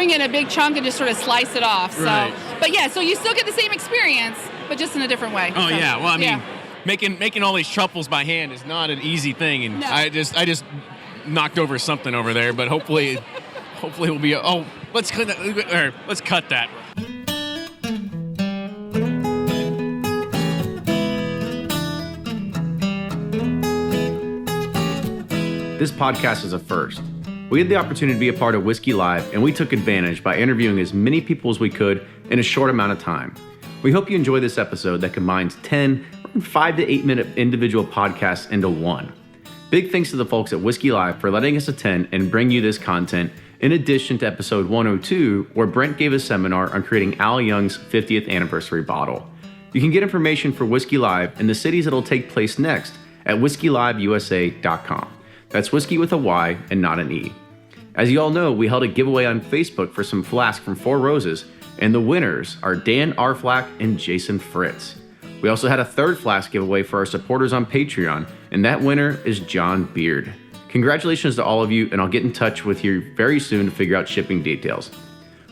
bring in a big chunk and just sort of slice it off. Right. So, but yeah, so you still get the same experience, but just in a different way. Oh, so, yeah. Well, I mean, making all these truffles by hand is not an easy thing, and No. I just knocked over something over there, but hopefully we'll be. Oh, let's cut that. This podcast is a first. We had the opportunity to be a part of WhiskeyLive, and we took advantage by interviewing as many people as we could in a short amount of time. We hope you enjoy this episode that combines 10 or 5 to 8 minute individual podcasts into one. Big thanks to the folks at WhiskeyLive for letting us attend and bring you this content, in addition to episode 102, where Brent gave a seminar on creating Al Young's 50th anniversary bottle. You can get information for WhiskeyLive and the cities it'll take place next at WhiskeyLiveUSA.com. That's whiskey with a Y and not an E. As you all know, we held a giveaway on Facebook for some flasks from Four Roses, and the winners are Dan Arflack and Jason Fritz. We also had a third flask giveaway for our supporters on Patreon, and that winner is John Beard. Congratulations to all of you, and I'll get in touch with you very soon to figure out shipping details.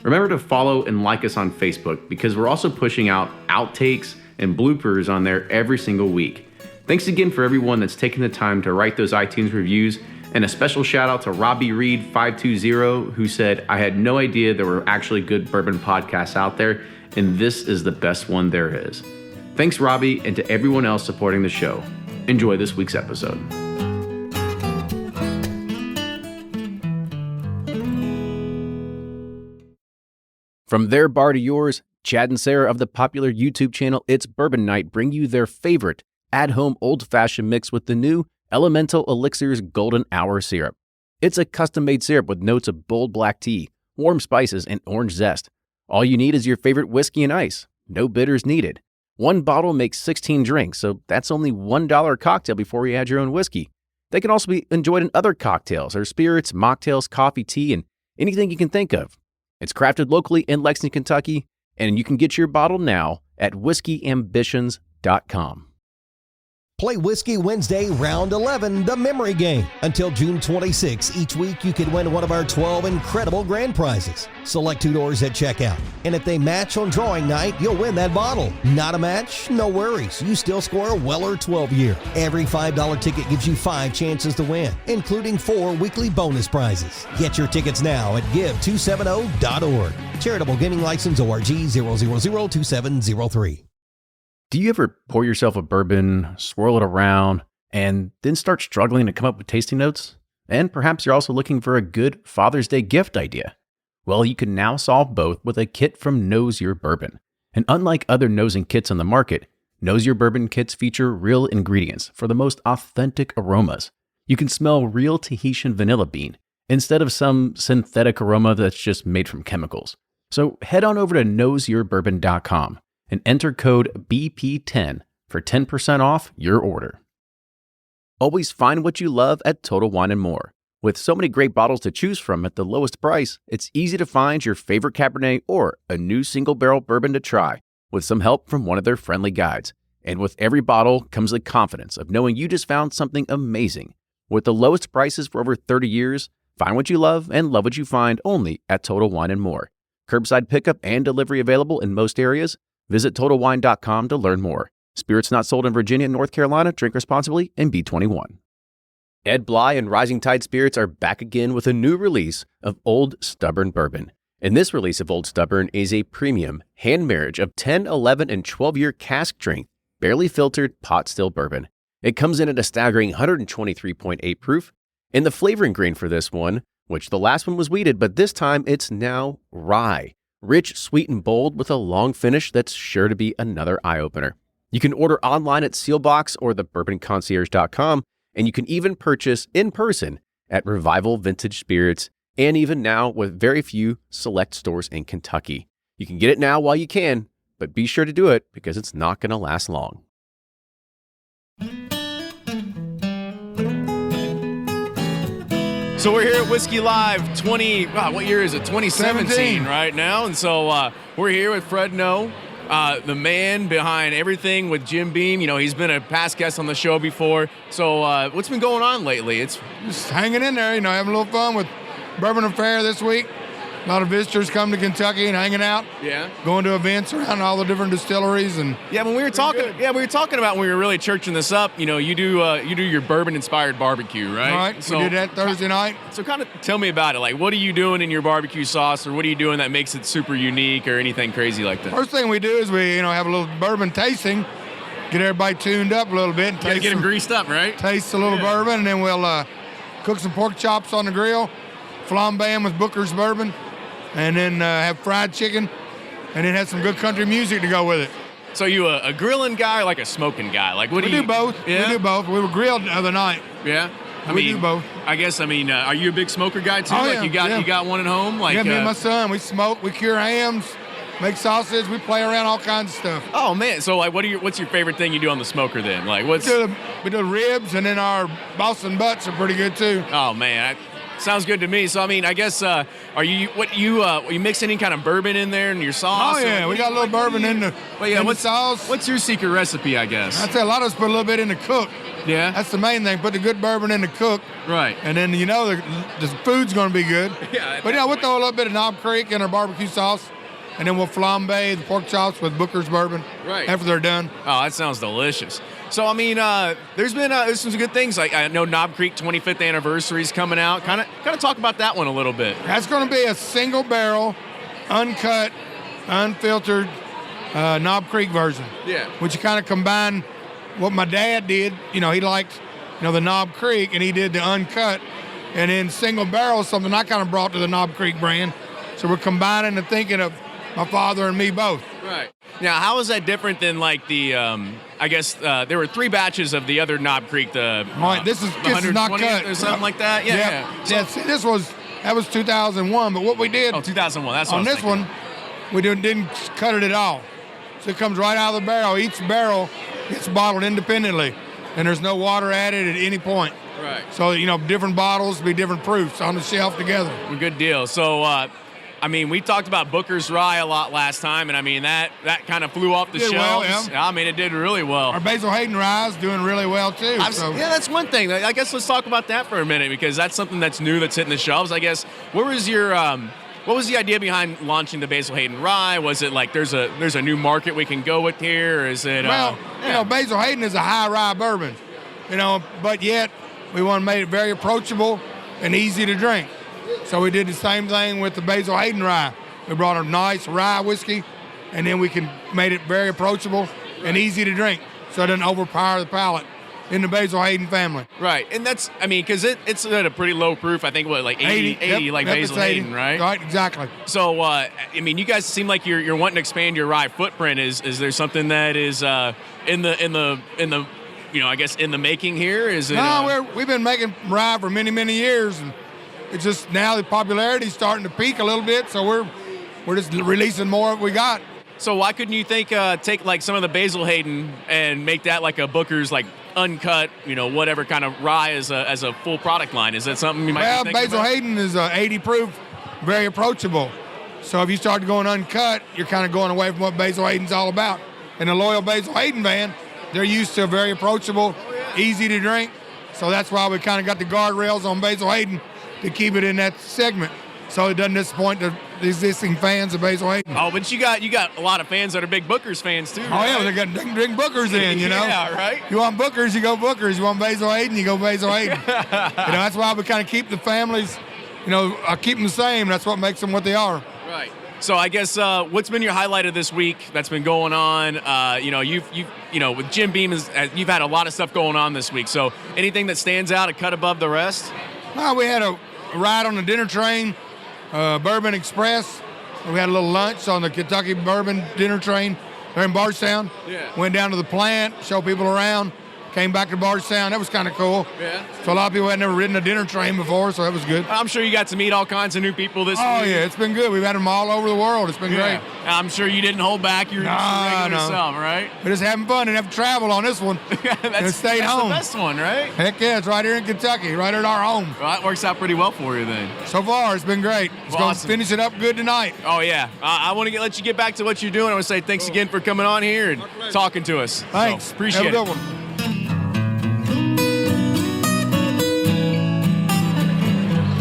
Remember to follow and like us on Facebook, because we're also pushing out outtakes and bloopers on there every single week. Thanks again for everyone that's taken the time to write those iTunes reviews, and a special shout out to Robbie Reed 520, who said, "I had no idea there were actually good bourbon podcasts out there, and this is the best one there is." Thanks, Robbie, and to everyone else supporting the show. Enjoy this week's episode. From their bar to yours, Chad and Sarah of the popular YouTube channel It's Bourbon Night bring you their favorite at-home old-fashioned mix with the new Elemental Elixir's Golden Hour Syrup. It's a custom-made syrup with notes of bold black tea, warm spices, and orange zest. All you need is your favorite whiskey and ice. No bitters needed. One bottle makes 16 drinks, so that's only $1 a cocktail before you add your own whiskey. They can also be enjoyed in other cocktails or spirits, mocktails, coffee, tea, and anything you can think of. It's crafted locally in Lexington, Kentucky, and you can get your bottle now at whiskeyambitions.com. Play Whiskey Wednesday, Round 11, the memory game. Until June 26, each week you can win one of our 12 incredible grand prizes. Select $2 at checkout. And if they match on drawing night, you'll win that bottle. Not a match? No worries. You still score a Weller 12-year. Every $5 ticket gives you 5 chances to win, including 4 weekly bonus prizes. Get your tickets now at give270.org. Charitable Gaming License ORG 0002703. Do you ever pour yourself a bourbon, swirl it around, and then start struggling to come up with tasting notes? And perhaps you're also looking for a good Father's Day gift idea. Well, you can now solve both with a kit from Knows Your Bourbon. And unlike other nosing kits on the market, Knows Your Bourbon kits feature real ingredients for the most authentic aromas. You can smell real Tahitian vanilla bean instead of some synthetic aroma that's just made from chemicals. So head on over to knowsyourbourbon.com. and enter code BP10 for 10% off your order. Always find what you love at Total Wine & More. With so many great bottles to choose from at the lowest price, it's easy to find your favorite Cabernet or a new single barrel bourbon to try with some help from one of their friendly guides. And with every bottle comes the confidence of knowing you just found something amazing. With the lowest prices for over 30 years, find what you love and love what you find only at Total Wine & More. Curbside pickup and delivery available in most areas. Visit TotalWine.com to learn more. Spirits not sold in Virginia and North Carolina. Drink responsibly and be 21. Ed Bly and Rising Tide Spirits are back again with a new release of Old Stubborn Bourbon. And this release of Old Stubborn is a premium hand marriage of 10, 11, and 12-year cask strength, barely filtered pot still bourbon. It comes in at a staggering 123.8 proof. And the flavoring grain for this one, which the last one was wheated, but this time it's now rye. Rich, sweet, and bold with a long finish that's sure to be another eye-opener. You can order online at Sealbox or thebourbonconcierge.com, and you can even purchase in person at Revival Vintage Spirits, and even now with very few select stores in Kentucky. You can get it now while you can, but be sure to do it because it's not going to last long. So we're here at WhiskeyLive what year is it? 2017 right now. And so we're here with Fred No, the man behind everything with Jim Beam. You know, he's been a past guest on the show before. So what's been going on lately? It's just hanging in there, having a little fun with Bourbon Affair this week. A lot of visitors come to Kentucky and hanging out. Yeah. Going to events around all the different distilleries and. Yeah, when we were talking, about when we were really churching this up. You know, you do your bourbon-inspired barbecue, right? All right. So, we did that Thursday night. So kind of tell me about it. Like, what are you doing in your barbecue sauce, or what are you doing that makes it super unique, or anything crazy like that? First thing we do is we, have a little bourbon tasting, get everybody tuned up a little bit, and Gotta get them greased up, right? Taste a little bourbon, and then we'll cook some pork chops on the grill, flambe them with Booker's bourbon, and then have fried chicken, and then have some good country music to go with it. So you a grilling guy or like a smoking guy? Like what We do you do both. Yeah? We do both. We were grilled the other night. Yeah. We do both. I guess. Are you a big smoker guy too? Oh, like yeah, you got one at home? Like Yeah, me and my son, we smoke, we cure hams, make sausage, we play around all kinds of stuff. Oh man. So like, what's your favorite thing you do on the smoker then? Like what's? We do ribs, and then our Boston butts are pretty good too. Oh man. Sounds good to me. So I guess are you mix any kind of bourbon in there in your sauce? Oh yeah, we got a little bourbon in the sauce. What's your secret recipe? I guess. I'd say a lot of us put a little bit in the cook. Yeah. That's the main thing. Put the good bourbon in the cook. Right. And then the food's going to be good. Yeah. But we'll throw a little bit of Knob Creek in our barbecue sauce, and then we'll flambe the pork chops with Booker's bourbon. Right. After they're done. Oh, that sounds delicious. So there's some good things. Like I know Knob Creek 25th anniversary is coming out. Kind of talk about that one a little bit. That's going to be a single barrel, uncut, unfiltered Knob Creek version. Yeah. Which you kind of combine what my dad did. He liked, the Knob Creek, and he did the uncut, and then single barrel is something I kind of brought to the Knob Creek brand. So we're combining the thinking of my father and me both. Right. Now, how is that different than like the? I guess there were 3 batches of the other Knob Creek. This is not cut or something like that. Yeah. So, see, that was 2001. But what we did? Oh, 2001. That's on this one. We didn't cut it at all. So it comes right out of the barrel. Each barrel gets bottled independently, and there's no water added at any point. Right. So different bottles be different proofs on the shelf together. Well, good deal. So. We talked about Booker's Rye a lot last time, and that kind of flew off the shelves. Well, yeah. It did really well. Our Basil Hayden Rye is doing really well too. Yeah, that's one thing. I guess let's talk about that for a minute, because that's something that's new that's hitting the shelves. I guess what was the idea behind launching the Basil Hayden Rye? Was it like there's a new market we can go with here, or is it? Basil Hayden is a high rye bourbon, but yet we want to make it very approachable and easy to drink. So we did the same thing with the Basil Hayden Rye. We brought a nice rye whiskey, and then we made it very approachable and easy to drink, so it doesn't overpower the palate in the Basil Hayden family. Right, and that's, because it's at a pretty low proof. I think, like 80 like Basil Hayden, right? Right, exactly. So, you guys seem like you're wanting to expand your rye footprint. Is there something that is in the I guess in the making here? Is it? No, we've been making rye for many, many years, and it's just now the popularity's starting to peak a little bit, so we're just releasing more of what we got. So why couldn't you take like some of the Basil Hayden and make that like a Booker's like uncut, whatever kind of rye as a full product line? Is that something you might be thinking Basil about? Hayden is 80 proof, very approachable. So if you start going uncut, you're kind of going away from what Basil Hayden's all about. And the loyal Basil Hayden fan, they're used to very approachable, easy to drink. So that's why we kind of got the guardrails on Basil Hayden to keep it in that segment, so it doesn't disappoint the existing fans of Basil Hayden. Oh, but you got a lot of fans that are big Booker's fans too. Oh yeah, they got drink Booker's in, Yeah, right. You want Booker's, you go Booker's. You want Basil Hayden, you go Basil Hayden. That's why we kind of keep the families, keep them the same. That's what makes them what they are. Right. So I guess what's been your highlight of this week that's been going on? You've with Jim Beam, you've had a lot of stuff going on this week. So anything that stands out, a cut above the rest? Well, we had a ride on the dinner train, Bourbon Express. We had a little lunch on the Kentucky Bourbon dinner train there in Bardstown. Yeah. Went down to the plant, show people around. Came back to Bardstown. That was kind of cool. Yeah. So a lot of people had never ridden a dinner train before, so that was good. I'm sure you got to meet all kinds of new people this week. Oh, yeah, it's been good. We've had them all over the world. It's been great. I'm sure you didn't hold back. You were just regular yourself, right? We're just having fun and have to travel on this one. That's stayed home. The best one, right? Heck yeah, it's right here in Kentucky, right at our home. Well, that works out pretty well for you then. So far, it's been great. It's going to finish it up good tonight. Oh, yeah. I want to let you get back to what you're doing. I want to say thanks again for coming on here and talking to us. Thanks. So, appreciate it. Have a good one.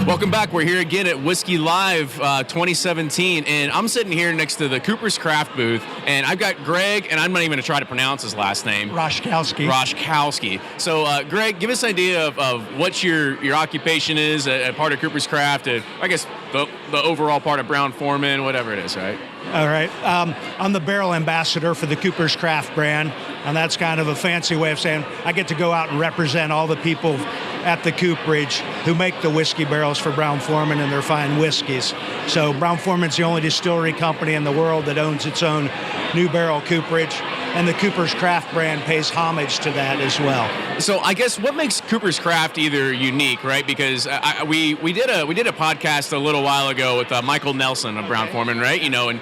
Welcome back. We're here again at WhiskeyLive 2017, and I'm sitting here next to the Cooper's Craft booth, and I've got Greg, and I'm not even going to try to pronounce his last name. Roshkowski. So, Greg, give us an idea of what your occupation is at part of Cooper's Craft, and I guess the overall part of Brown Forman, whatever it is, right? All right. I'm the barrel ambassador for the Cooper's Craft brand, and that's kind of a fancy way of saying I get to go out and represent all the people at the cooperage who make the whiskey barrels for Brown Forman and their fine whiskeys. So Brown Forman's the only distillery company in the world that owns its own new barrel cooperage, and the Cooper's Craft brand pays homage to that as well. So I guess what makes Cooper's Craft either unique, right? Because we did a podcast a little while ago with Michael Nelson of Brown Forman, right? You know, and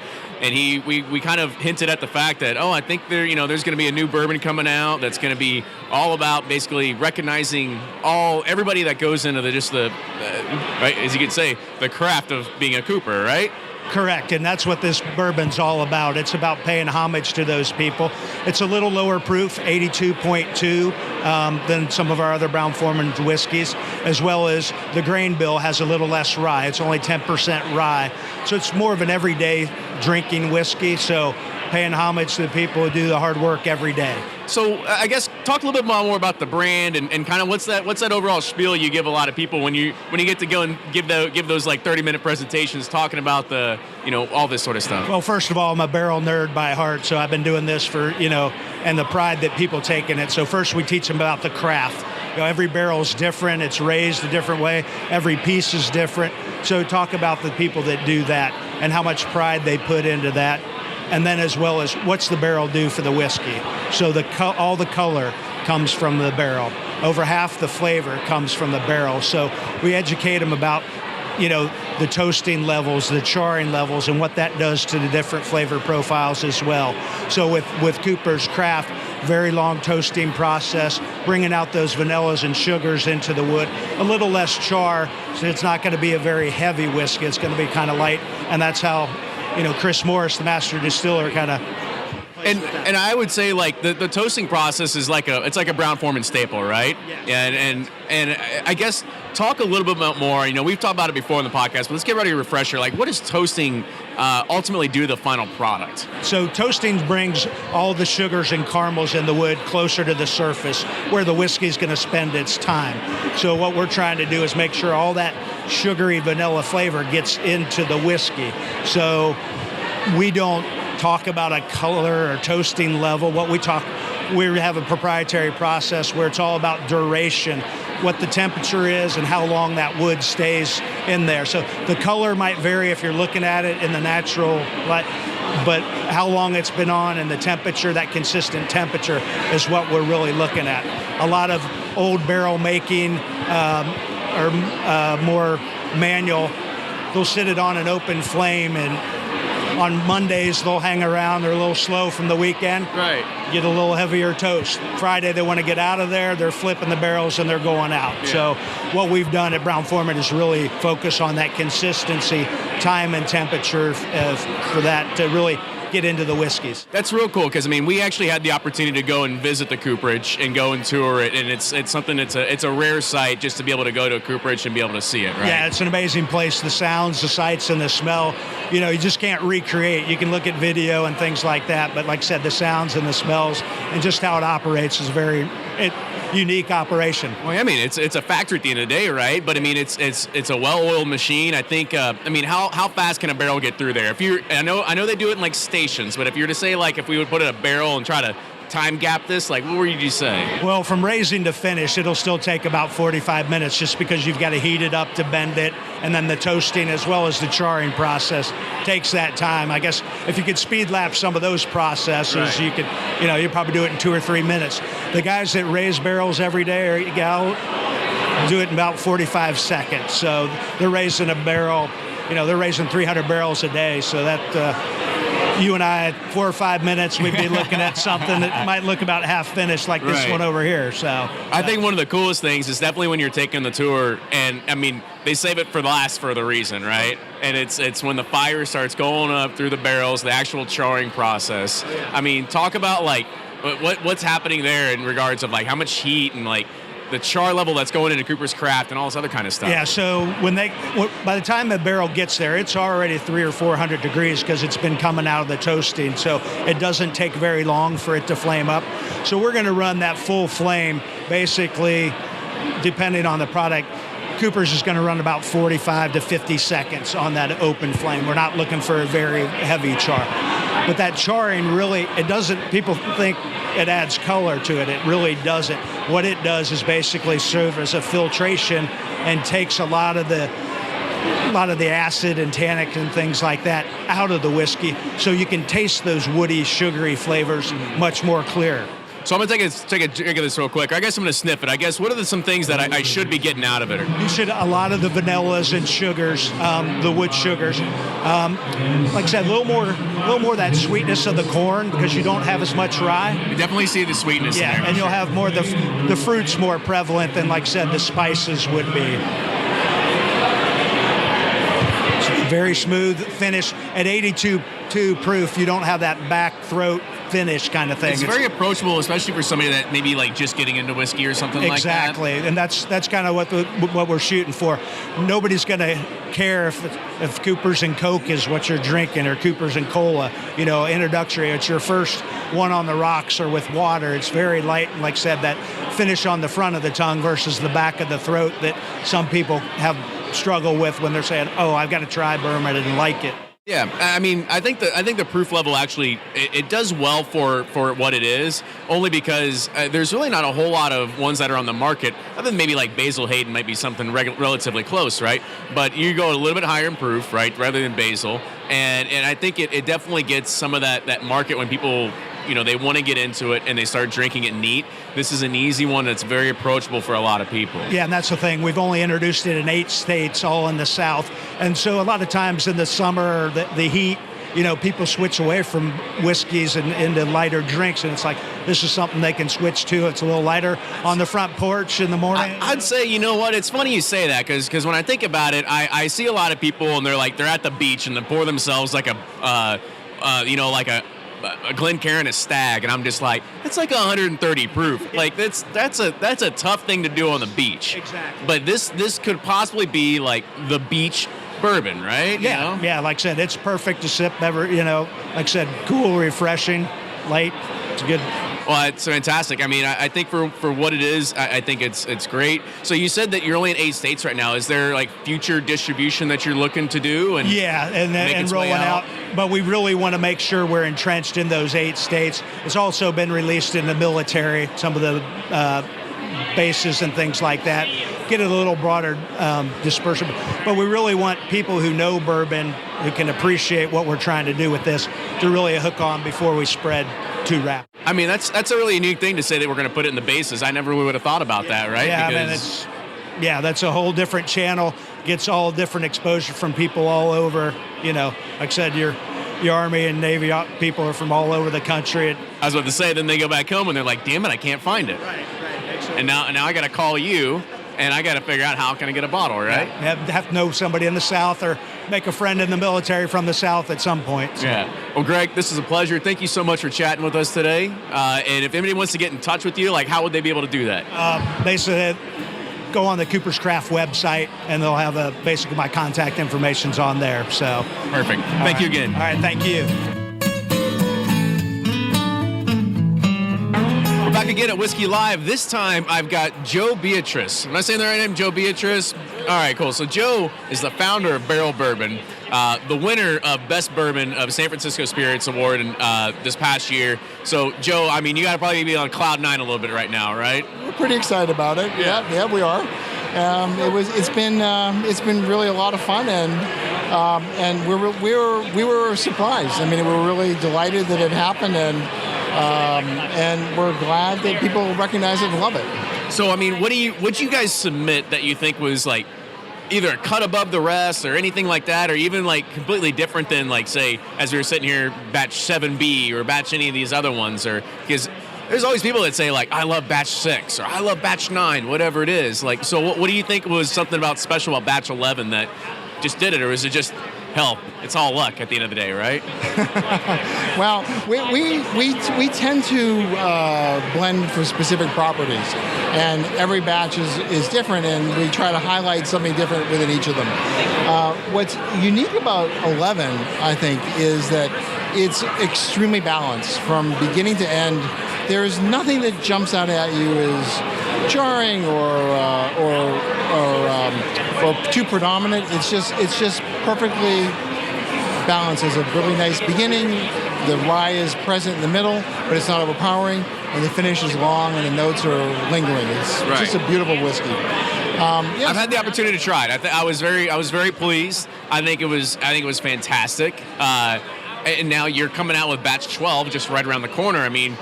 we kind of hinted at the fact that I think there's going to be a new bourbon coming out that's going to be all about basically recognizing everybody that goes into right, as you could say, the craft of being a Cooper, right? Correct, and that's what this bourbon's all about. It's about paying homage to those people. It's a little lower proof, 82.2, than some of our other Brown Forman whiskeys, as well as the grain bill has a little less rye. It's only 10% rye, so it's more of an everyday drinking whiskey, so paying homage to the people who do the hard work every day. So I guess talk a little bit more about the brand and kind of what's that overall spiel you give a lot of people when you get to go and give those like 30-minute presentations talking about all this sort of stuff. Well, first of all, I'm a barrel nerd by heart, so I've been doing this for and the pride that people take in it. So first we teach them about the craft. Every barrel's different. It's raised a different way. Every piece is different. So talk about the people that do that and how much pride they put into that. And then as well as what's the barrel do for the whiskey. So all the color comes from the barrel. Over half the flavor comes from the barrel. So we educate them about, the toasting levels, the charring levels, and what that does to the different flavor profiles as well. So with Cooper's Craft, very long toasting process, bringing out those vanillas and sugars into the wood. A little less char, so it's not going to be a very heavy whiskey. It's going to be kind of light, and that's how Chris Morris, the master distiller, kind of. And I would say like the toasting process is like a Brown Forman staple, right? Yes. And I guess talk a little bit more. We've talked about it before in the podcast, but let's get ready to refresher. Like, what does toasting ultimately do to the final product? So toasting brings all the sugars and caramels in the wood closer to the surface where the whiskey is going to spend its time. So what we're trying to do is make sure all that sugary vanilla flavor gets into the whiskey. So we don't talk about a color or toasting level. We have a proprietary process where it's all about duration, what the temperature is and how long that wood stays in there. So the color might vary if you're looking at it in the natural light, but how long it's been on and the temperature, that consistent temperature is what we're really looking at. A lot of old barrel making or more manual, they'll sit it on an open flame, and on Mondays they'll hang around. They're a little slow from the weekend. Right. Get a little heavier toast. Friday they want to get out of there. They're flipping the barrels and they're going out. Yeah. So what we've done at Brown Forman is really focus on that consistency, time and temperature for that to really get into the whiskeys. That's real cool because we actually had the opportunity to go and visit the cooperage and go and tour it, and it's something it's a rare sight just to be able to go to a cooperage and be able to see it, right? Yeah, it's an amazing place. The sounds, the sights, and the smell. You just can't recreate. You can look at video and things like that, but like I said, the sounds and the smells and just how it operates is very unique operation. Well, it's a factory at the end of the day, right? But it's a well-oiled machine. I think. How fast can a barrel get through there? I know they do it in like stations, but if you were to say like if we would put in a barrel and try to time gap this, like what would you say? Well, from raising to finish, it'll still take about 45 minutes just because you've got to heat it up to bend it, and then the toasting as well as the charring process takes that time. I guess if you could speed lap some of those processes, right, you could, you'd probably do it in 2 or 3 minutes. The guys that raise barrels every day or do it in about 45 seconds. So they're raising a barrel, they're raising 300 barrels a day. So that you and I, 4 or 5 minutes, we'd be looking at something that might look about half finished like this one over here. So I think one of the coolest things is definitely when you're taking the tour, and they save it for last for the reason, right? And it's when the fire starts going up through the barrels, the actual charring process. Talk about like what's happening there in regards of like how much heat and like the char level that's going into Cooper's Craft and all this other kind of stuff. Yeah, so by the time the barrel gets there, it's already 300 or 400 degrees because it's been coming out of the toasting. So it doesn't take very long for it to flame up. So we're going to run that full flame, basically, depending on the product. Cooper's is going to run about 45 to 50 seconds on that open flame. We're not looking for a very heavy char. But that charring really, it doesn't, people think it adds color to it. It really doesn't. What it does is basically serve as a filtration and takes a lot of the acid and tannic and things like that out of the whiskey, so you can taste those woody, sugary flavors much more clear. So I'm going to take a drink of this real quick. I guess I'm going to sniff it. I guess, what are some things that I should be getting out of it? You should, a lot of the vanillas and sugars, the wood sugars. Like I said, a little more of that sweetness of the corn because you don't have as much rye. You definitely see the sweetness in there. And you'll have more, the fruit's more prevalent than, like I said, the spices would be. It's very smooth finish. At 82 proof, you don't have that back throat finish kind of thing. It's very approachable, especially for somebody that maybe like just getting into whiskey or something like that. Exactly, and that's kind of what we're shooting for. Nobody's going to care if Cooper's and Coke is what you're drinking or Cooper's and Cola. Introductory. It's your first one on the rocks or with water. It's very light, and like I said, that finish on the front of the tongue versus the back of the throat that some people have struggle with when they're saying, "Oh, I've got to try bourbon, I didn't like it." Yeah, I mean, I think the proof level actually it does well for what it is, only because there's really not a whole lot of ones that are on the market, other than maybe like Basil Hayden might be something relatively close, right? But you go a little bit higher in proof, right, rather than Basil, and I think it definitely gets some of that market when people, they want to get into it and they start drinking it neat. This is an easy one that's very approachable for a lot of people. Yeah, and that's the thing. We've only introduced it in 8 states, all in the South. And so a lot of times in the summer, the heat, people switch away from whiskeys and into lighter drinks. And it's like, this is something they can switch to. It's a little lighter on the front porch in the morning. I'd say, you know what? It's funny you say that because when I think about it, I see a lot of people and they're at the beach and they pour themselves like a Glencairn, a Stag, and I'm just like, it's like 130 proof. Like that's a tough thing to do on the beach. Exactly. But this could possibly be like the beach bourbon, right? Yeah, yeah. Like I said, it's perfect to sip. Like I said, cool, refreshing, light. It's good. Well, it's fantastic. I mean, I think for what it is, I think it's great. So you said that you're only in 8 states right now. Is there like future distribution that you're looking to do? And rolling out. But we really want to make sure we're entrenched in those 8 states. It's also been released in the military, some of the bases and things like that. Get it a little broader dispersion. But we really want people who know bourbon, who can appreciate what we're trying to do with this, to really hook on before we spread too rapid. I mean, that's a really unique thing to say that we're going to put it in the bases. I never would have thought about that, right? Yeah, that's a whole different channel. Gets all different exposure from people all over. Like I said, your Army and Navy people are from all over the country. I was about to say, then they go back home and they're like, damn it, I can't find it. Right. And now I got to call you, and I got to figure out how can I get a bottle, right? Yeah, have to know somebody in the South or make a friend in the military from the South at some point. So. Yeah. Well, Greg, this is a pleasure. Thank you so much for chatting with us today. And if anybody wants to get in touch with you, how would they be able to do that? Basically, go on the Cooper's Craft website, and they'll have basically my contact information's on there. So perfect. Thank you again. All right. Thank you. Back again at WhiskeyLive. This time I've got Joe Beatrice. Am I saying the right name? Joe Beatrice? All right, cool. So Joe is the founder of Barrell Bourbon, the winner of Best Bourbon of San Francisco Spirits Award this past year. So Joe, I mean, you got to probably be on cloud 9 a little bit right now, right? We're pretty excited about it. Yeah, we are. It's been really a lot of fun, and we were surprised. I mean, we were really delighted that it happened, and we're glad that people recognize it and love it. So, I mean, what'd you guys submit that you think was like either a cut above the rest or anything like that, or even like completely different than, like, say, as we were sitting here, batch 7B or batch any of these other ones? Or because there's always people that say, like, I love batch 6 or I love batch 9, whatever it is. Like, so what do you think was something special about batch 11 that just did it, or was it just hell, it's all luck at the end of the day, right? Well, we tend to blend for specific properties, and every batch is different, and we try to highlight something different within each of them. What's unique about 11, I think, is that it's extremely balanced from beginning to end. There's nothing that jumps out at you as jarring or too predominant. It's just perfectly balanced. There's a really nice beginning. The rye is present in the middle, but it's not overpowering, and the finish is long, and the notes are lingering. It's just a beautiful whiskey. I've had the opportunity to try it. I was very pleased. I think it was fantastic. And now you're coming out with batch 12 just right around the corner. I mean,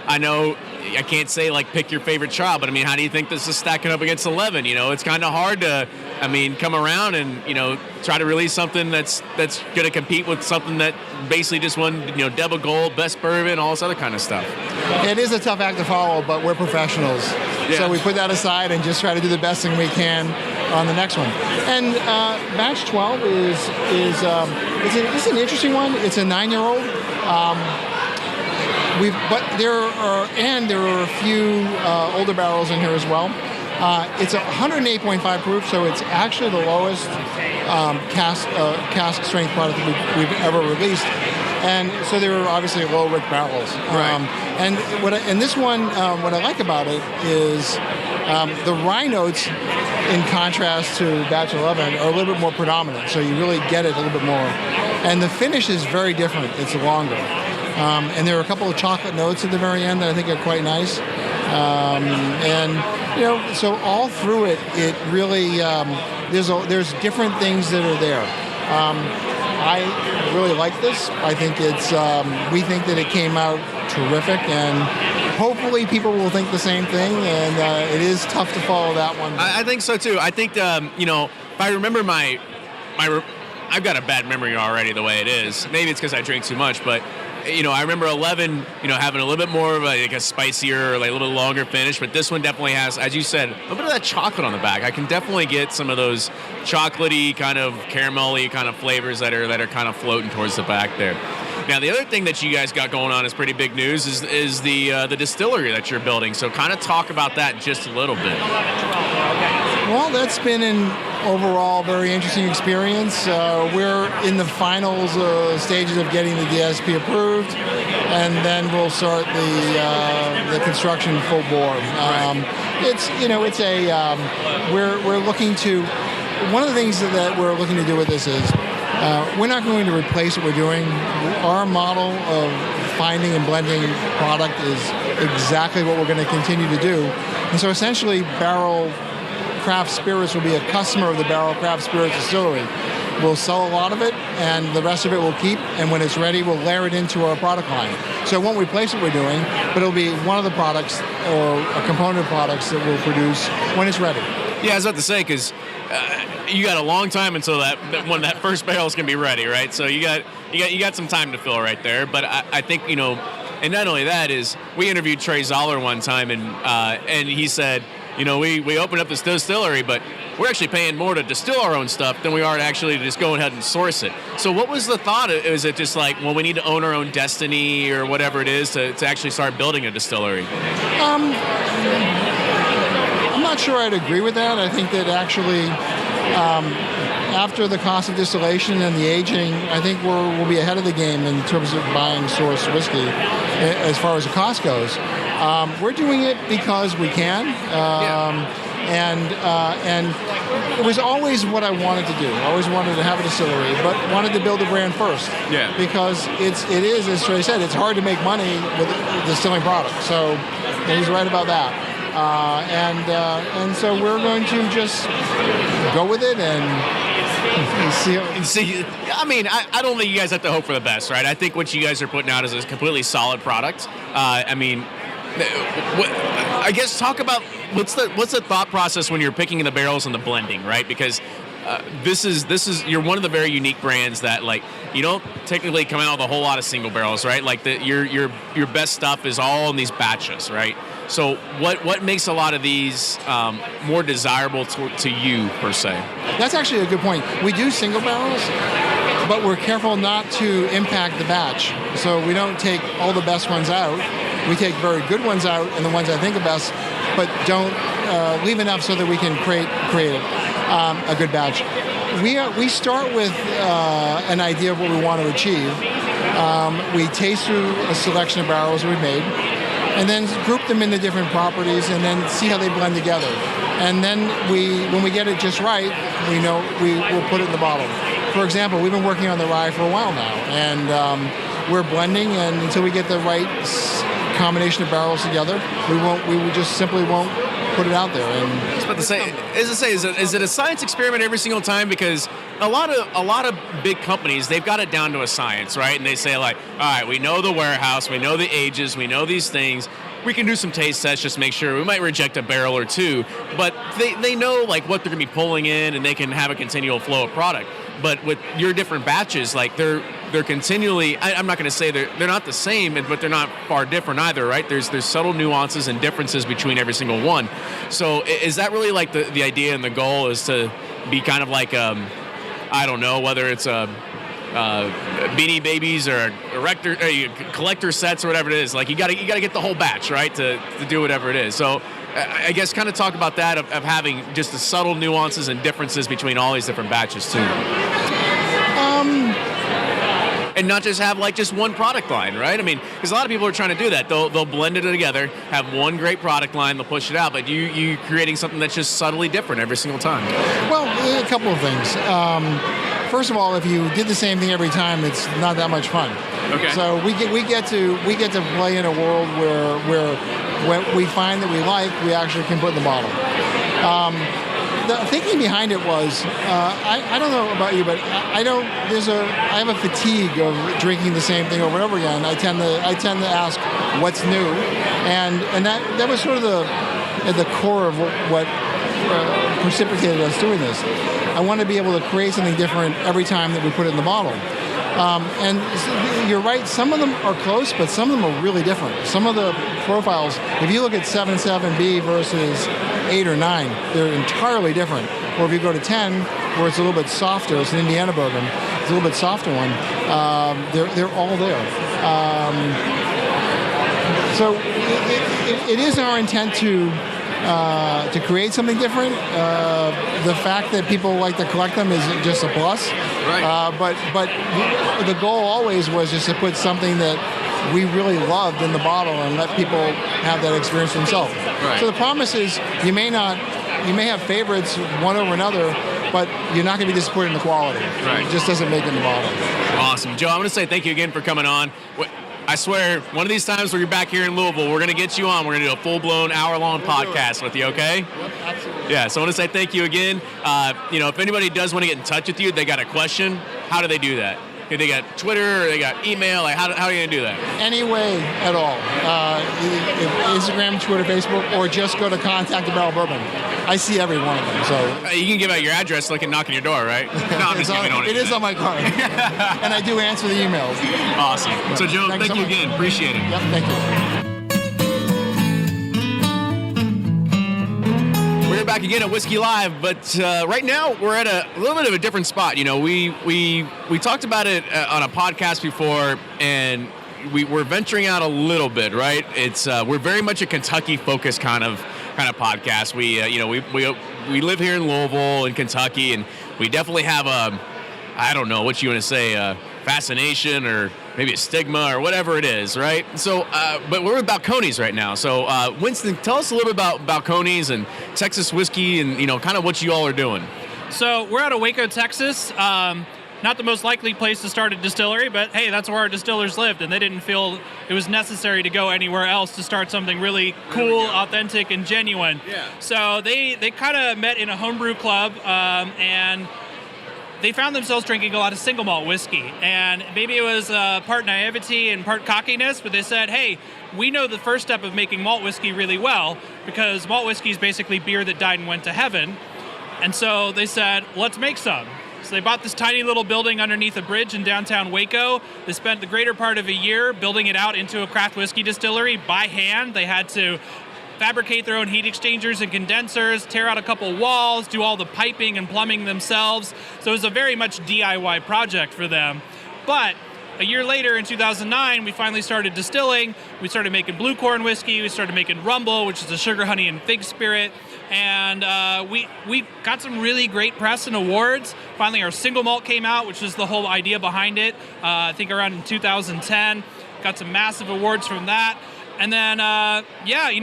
I know I can't say like pick your favorite child, but I mean, how do you think this is stacking up against 11? You know, it's kind of hard to, I mean, come around and, you know, try to release something that's going to compete with something that basically just won, you know, double gold, best bourbon, all this other kind of stuff. It is a tough act to follow, but we're professionals. Yeah. So we put that aside and just try to do the best thing we can on the next one. And batch 12 it's an interesting one. It's a 9-year-old. But there are a few older barrels in here as well. It's 108.5 proof, so it's actually the lowest cask strength product that we've ever released. And so they were obviously low rick barrels. Right. And this one, what I like about it is the rye notes, in contrast to batch 11, are a little bit more predominant. So you really get it a little bit more. And the finish is very different. It's longer. And there are a couple of chocolate notes at the very end that I think are quite nice. And, you know, so all through it, it really, there's different things that are there. I really like this. I think we think that it came out terrific, and hopefully people will think the same thing, and it is tough to follow that one. I think so too. I think, you know, if I remember I've got a bad memory already the way it is. Maybe it's because I drink too much, but you know, I remember 11, you know, having a little bit more of a spicier, like a little bit longer finish, but this one definitely has, as you said, a little bit of that chocolate on the back. I can definitely get some of those chocolatey, kind of caramelly kind of flavors that are kind of floating towards the back there. Now, the other thing that you guys got going on is pretty big news is the distillery that you're building. So kind of talk about that just a little bit. Well, that's been an overall very interesting experience. We're in the final stages of getting the DSP approved, and then we'll start the construction full bore. We're looking to. One of the things that we're looking to do with this is we're not going to replace what we're doing. Our model of finding and blending product is exactly what we're going to continue to do. And so essentially, Barrell Craft Spirits will be a customer of the Barrell Craft Spirits Distillery. We'll sell a lot of it, and the rest of it we'll keep, and when it's ready, we'll layer it into our product line. So it won't replace what we're doing, but it'll be one of the products or a component of products that we'll produce when it's ready. Yeah, I was about to say, because you got a long time until when that first barrel is going to be ready, right? So you got some time to fill right there. But I think, you know, and not only that is, we interviewed Trey Zoller one time, and he said, you know, we opened up this distillery, but we're actually paying more to distill our own stuff than we are to actually just go ahead and source it. So what was the thought? Is it just like, well, we need to own our own destiny or whatever it is to actually start building a distillery? I'm not sure I'd agree with that. I think that actually, after the cost of distillation and the aging, I think we'll be ahead of the game in terms of buying sourced whiskey as far as the cost goes. We're doing it because we can, and it was always what I wanted to do. I always wanted to have a distillery, but wanted to build a brand first. Yeah. Because it is, as Trey said, it's hard to make money with distilling product. So he's right about that. And so we're going to just go with it and see. I mean, I don't think you guys have to hope for the best, right? I think what you guys are putting out is a completely solid product. I mean, I guess talk about what's the thought process when you're picking the barrels and the blending, right? Because this is you're one of the very unique brands that, like, you don't technically come out with a whole lot of single barrels, right? Like your best stuff is all in these batches, right? So what makes a lot of these more desirable to you, per se? That's actually a good point. We do single barrels, but we're careful not to impact the batch. So we don't take all the best ones out. We take very good ones out and the ones I think are best, but don't leave enough so that we can create a good batch. We start with an idea of what we want to achieve. We taste through a selection of barrels we've made, and then group them into different properties, and then see how they blend together. And then when we get it just right, we know we'll put it in the bottle. For example, we've been working on the rye for a while now, and we're blending, and until we get the right combination of barrels together, we just simply won't put it out there. And I was about to say, is it a science experiment every single time? Because a lot of big companies, they've got it down to a science, right? And they say like, all right, we know the warehouse, we know the ages, we know these things. We can do some taste tests just to make sure. We might reject a barrel or two, but they know like what they're gonna be pulling in, and they can have a continual flow of product. But with your different batches, like they're continually, I'm not going to say they're not the same, but they're not far different either, right? There's subtle nuances and differences between every single one. So is that really like the idea and the goal is to be kind of like, I don't know, whether it's Beanie Babies or collector sets or whatever it is. Like you got to get the whole batch, right, to do whatever it is. So I guess kind of talk about that of having just the subtle nuances and differences between all these different batches too. And not just have like just one product line, right? I mean, because a lot of people are trying to do that. They'll blend it together, have one great product line, they'll push it out. But you creating something that's just subtly different every single time. Well, a couple of things. First of all, if you did the same thing every time, it's not that much fun. Okay. So we get to play in a world where when we find that we like, we actually can put in the bottle. The thinking behind it was, I don't know about you, but I have a fatigue of drinking the same thing over and over again. I tend to ask what's new, and that was sort of at the core of what precipitated us doing this. I want to be able to create something different every time that we put it in the bottle. And you're right, some of them are close, but some of them are really different. Some of the profiles, if you look at 7.7B versus 8 or 9, they're entirely different. Or if you go to 10, where it's a little bit softer, it's an Indiana bourbon, it's a little bit softer one, they're all there. So it is our intent to create something different. The fact that people like to collect them is just a plus. Right. But the goal always was just to put something that we really loved in the bottle and let people have that experience themselves. Right. So the promise is you may have favorites one over another, but you're not going to be disappointed in the quality. Right. It just doesn't make it in the bottle. Awesome. Joe, I'm going to say thank you again for coming on. I swear, one of these times where you're back here in Louisville, we're going to get you on. We're going to do a full-blown hour-long podcast with you, okay? Yep, absolutely. Yeah, so I want to say thank you again. If anybody does want to get in touch with you, they got a question, how do they do that? They got Twitter, or they got email, like how are you going to do that? Any way at all. Instagram, Twitter, Facebook, or just go to Contact the Barrel Bourbon. I see every one of them. So you can give out your address so they can knock on your door, right? No, I'm just kidding. It is on my card. And I do answer the emails. Awesome. So Joe, thank you again. Appreciate it. Yep, thank you. We're back again at Whiskey Live, but right now we're at a little bit of a different spot. You know, we talked about it on a podcast before, and we're venturing out a little bit, right? It's we're very much a Kentucky-focused kind of podcast. We live here in Louisville, in Kentucky, and we definitely have I don't know what you want to say, fascination or maybe a stigma or whatever it is, right? So, but we're with Balcones right now. So, Winston, tell us a little bit about Balcones and Texas whiskey and, kind of what you all are doing. So, we're out of Waco, Texas. Not the most likely place to start a distillery, but hey, that's where our distillers lived, and they didn't feel it was necessary to go anywhere else to start something really cool, authentic, and genuine. Yeah. So they kind of met in a homebrew club, and they found themselves drinking a lot of single malt whiskey. And maybe it was part naivety and part cockiness, but they said, hey, we know the first step of making malt whiskey really well, because malt whiskey is basically beer that died and went to heaven. And so they said, let's make some. So they bought this tiny little building underneath a bridge in downtown Waco. They spent the greater part of a year building it out into a craft whiskey distillery by hand. They had to fabricate their own heat exchangers and condensers, tear out a couple walls, do all the piping and plumbing themselves. So it was a very much DIY project for them. But a year later, in 2009, we finally started distilling. We started making blue corn whiskey. We started making Rumble, which is a sugar, honey, and fig spirit. And we got some really great press and awards. Finally, our single malt came out, which was the whole idea behind it. I think around in 2010. Got some massive awards from that. And then,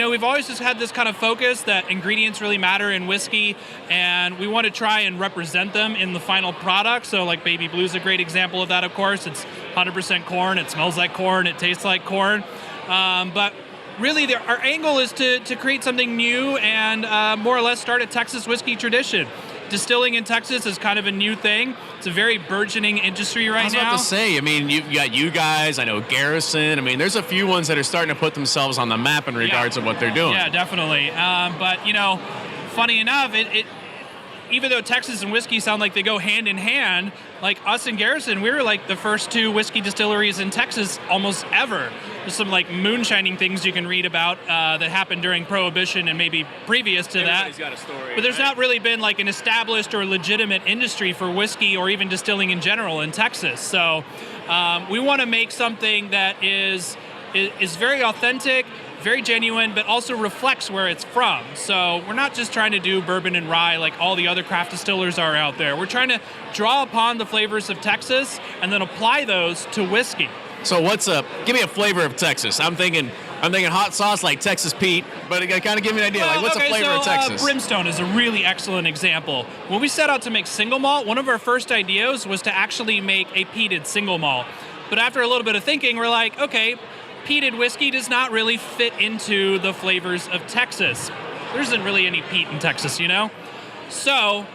we've always just had this kind of focus that ingredients really matter in whiskey, and we want to try and represent them in the final product. So, like, Baby Blue is a great example of that, of course. It's 100% corn. It smells like corn. It tastes like corn. But really, our angle is to create something new and more or less start a Texas whiskey tradition. Distilling in Texas is kind of a new thing. It's a very burgeoning industry right now. I was about to say, I mean, you've got you guys, I know Garrison. I mean, there's a few ones that are starting to put themselves on the map in regards to what they're doing. Yeah, definitely. But, funny enough, it even though Texas and whiskey sound like they go hand in hand, like us and Garrison, we were like the first 2 whiskey distilleries in Texas almost ever. There's some like moonshining things you can read about that happened during Prohibition and maybe previous to Everybody's that. got a story, but there's right? not really been like an established or legitimate industry for whiskey or even distilling in general in Texas. So we want to make something that is very authentic, very genuine, but also reflects where it's from. So we're not just trying to do bourbon and rye like all the other craft distillers are out there. We're trying to draw upon the flavors of Texas and then apply those to whiskey. So give me a flavor of Texas. I'm thinking hot sauce like Texas Pete, but kind of give me an idea. Well, like, what's a flavor of Texas? Brimstone is a really excellent example. When we set out to make single malt, one of our first ideas was to actually make a peated single malt. But after a little bit of thinking, we're like, okay, peated whiskey does not really fit into the flavors of Texas. There isn't really any peat in Texas, So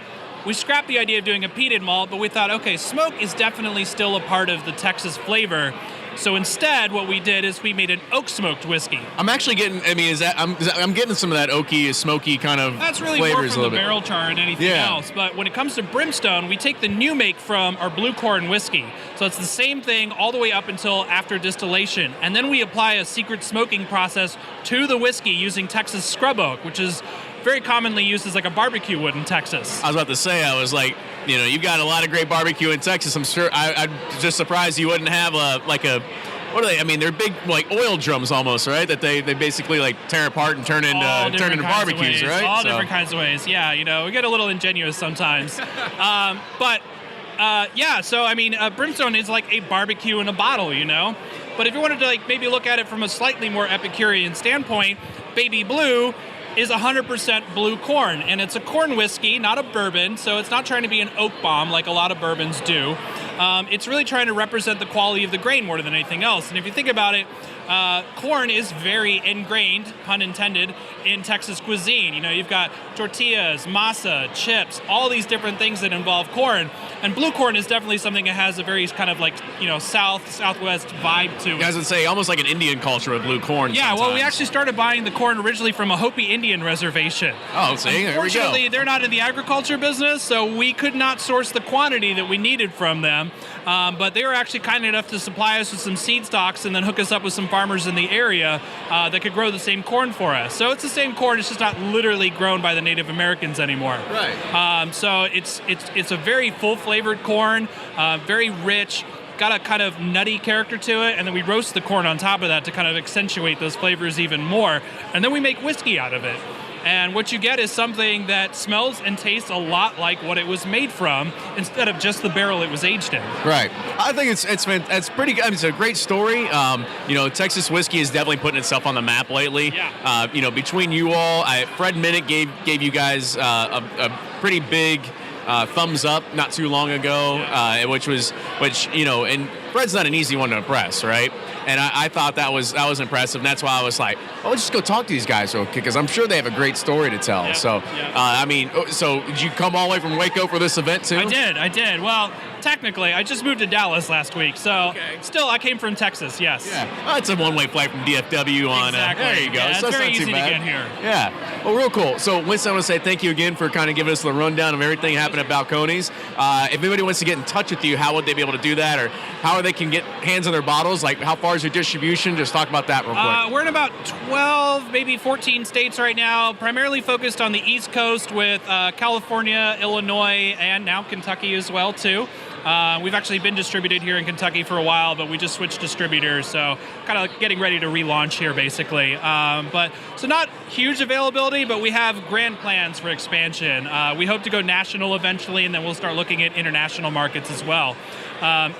we scrapped the idea of doing a peated malt, but we thought, okay, smoke is definitely still a part of the Texas flavor. So instead, what we did is we made an oak smoked whiskey. I'm actually getting. I mean, I'm getting some of that oaky, smoky kind of That's really flavors more from the barrel char and anything else. But when it comes to Brimstone, we take the new make from our blue corn whiskey. So it's the same thing all the way up until after distillation. And then we apply a secret smoking process to the whiskey using Texas scrub oak, which is very commonly used as like a barbecue wood in Texas. I was about to say, I was like, you've got a lot of great barbecue in Texas. I'm sure. I'm just surprised you wouldn't have what are they? I mean, they're big like oil drums almost, right? That they basically like tear apart and turn into barbecues, right? All different kinds of ways. Yeah, we get a little ingenious sometimes. So I mean, Brimstone is like a barbecue in a bottle, But if you wanted to like maybe look at it from a slightly more Epicurean standpoint, Baby Blue is 100% blue corn, and it's a corn whiskey, not a bourbon, so it's not trying to be an oak bomb like a lot of bourbons do. It's really trying to represent the quality of the grain more than anything else. And if you think about it, corn is very ingrained, pun intended, in Texas cuisine. You've got tortillas, masa, chips, all these different things that involve corn. And blue corn is definitely something that has a very kind of like, southwest vibe to it. You guys would say almost like an Indian culture with blue corn. Yeah, sometimes. well, we actually started buying the corn originally from a Hopi Indian reservation. Oh, see, here we go. Unfortunately, they're not in the agriculture business, so we could not source the quantity that we needed from them. But they were actually kind enough to supply us with some seed stocks and then hook us up with some farmers in the area that could grow the same corn for us. So it's the same corn, it's just not literally grown by the Native Americans anymore. Right. So it's a very full-flavored corn, very rich, got a kind of nutty character to it, and then we roast the corn on top of that to kind of accentuate those flavors even more. And then we make whiskey out of it. And what you get is something that smells and tastes a lot like what it was made from, instead of just the barrel it was aged in. Right. I think it's pretty good. I mean, it's a great story. Texas whiskey is definitely putting itself on the map lately. Yeah. Between you all, Fred Minnick gave you guys a pretty big thumbs up not too long ago, and Fred's not an easy one to impress, right? And I thought that was impressive, and that's why I was like, let's just go talk to these guys real quick, because I'm sure they have a great story to tell. Yeah, So, yeah. so did you come all the way from Waco for this event too? I did. Well, technically, I just moved to Dallas last week, so still, I came from Texas, yes. Yeah, well, it's a one-way flight from DFW on. Exactly. There you go. Yeah, So it's very not too easy to bad. get here. Yeah, well, real cool. So, Winston, I want to say thank you again for kind of giving us the rundown of everything happening at Balcones. If anybody wants to get in touch with you, how would they be able to do that, or how they can get hands on their bottles? Like, how far is your distribution? Just talk about that real quick. We're in about 12, maybe 14 states right now, primarily focused on the East Coast with California, Illinois, and now Kentucky as well, too. We've actually been distributed here in Kentucky for a while, but we just switched distributors, so kind of getting ready to relaunch here, basically. So not huge availability, but we have grand plans for expansion. We hope to go national eventually, and then we'll start looking at international markets as well.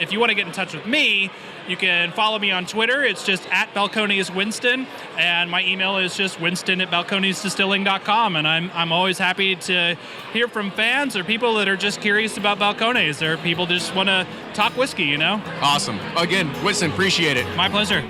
If you want to get in touch with me, you can follow me on Twitter. It's just at Balcones Winston, and my email is just winston@balconesdistilling.com. And I'm always happy to hear from fans or people that are just curious about Balcones, or people that just want to talk whiskey, you know? Awesome. Again, Winston, appreciate it. My pleasure.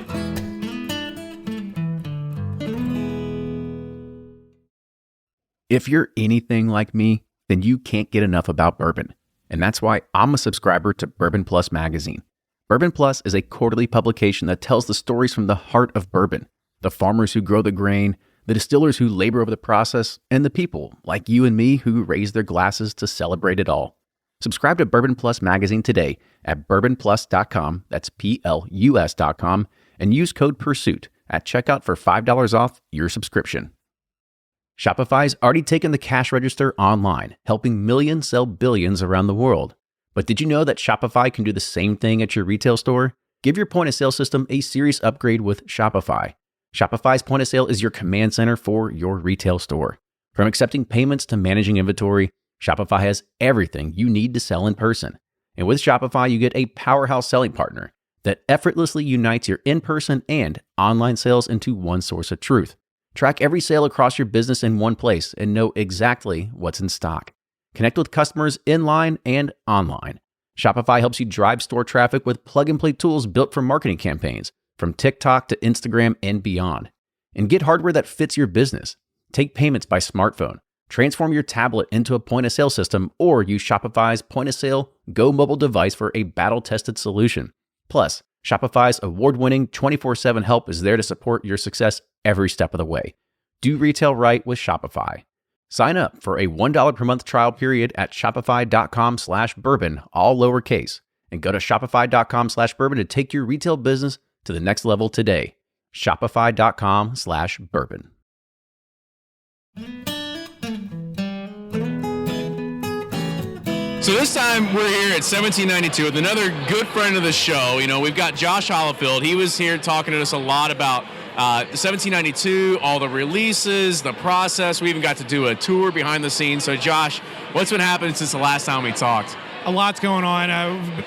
If you're anything like me, then you can't get enough about bourbon. And that's why I'm a subscriber to Bourbon Plus magazine. Bourbon Plus is a quarterly publication that tells the stories from the heart of bourbon, the farmers who grow the grain, the distillers who labor over the process, and the people like you and me who raise their glasses to celebrate it all. Subscribe to Bourbon Plus magazine today at bourbonplus.com, that's PLUS.com, and use code PURSUIT at checkout for $5 off your subscription. Shopify's already taken the cash register online, helping millions sell billions around the world. But did you know that Shopify can do the same thing at your retail store? Give your point-of-sale system a serious upgrade with Shopify. Shopify's point-of-sale is your command center for your retail store. From accepting payments to managing inventory, Shopify has everything you need to sell in person. And with Shopify, you get a powerhouse selling partner that effortlessly unites your in-person and online sales into one source of truth. Track every sale across your business in one place and know exactly what's in stock. Connect with customers in-line and online. Shopify helps you drive store traffic with plug-and-play tools built for marketing campaigns, from TikTok to Instagram and beyond. And get hardware that fits your business. Take payments by smartphone. Transform your tablet into a point-of-sale system, or use Shopify's point-of-sale Go mobile device for a battle-tested solution. Plus, Shopify's award-winning 24/7 help is there to support your success every step of the way. Do retail right with Shopify. Sign up for a $1 per month trial period at shopify.com/bourbon, all lowercase, and go to shopify.com/bourbon to take your retail business to the next level today. Shopify.com/bourbon. So this time we're here at 1792 with another good friend of the show. You know, we've got Josh Hollifield. He was here talking to us a lot about the 1792, all the releases, the process. We even got to do a tour behind the scenes. So Josh, what's been happening since the last time we talked? A lot's going on.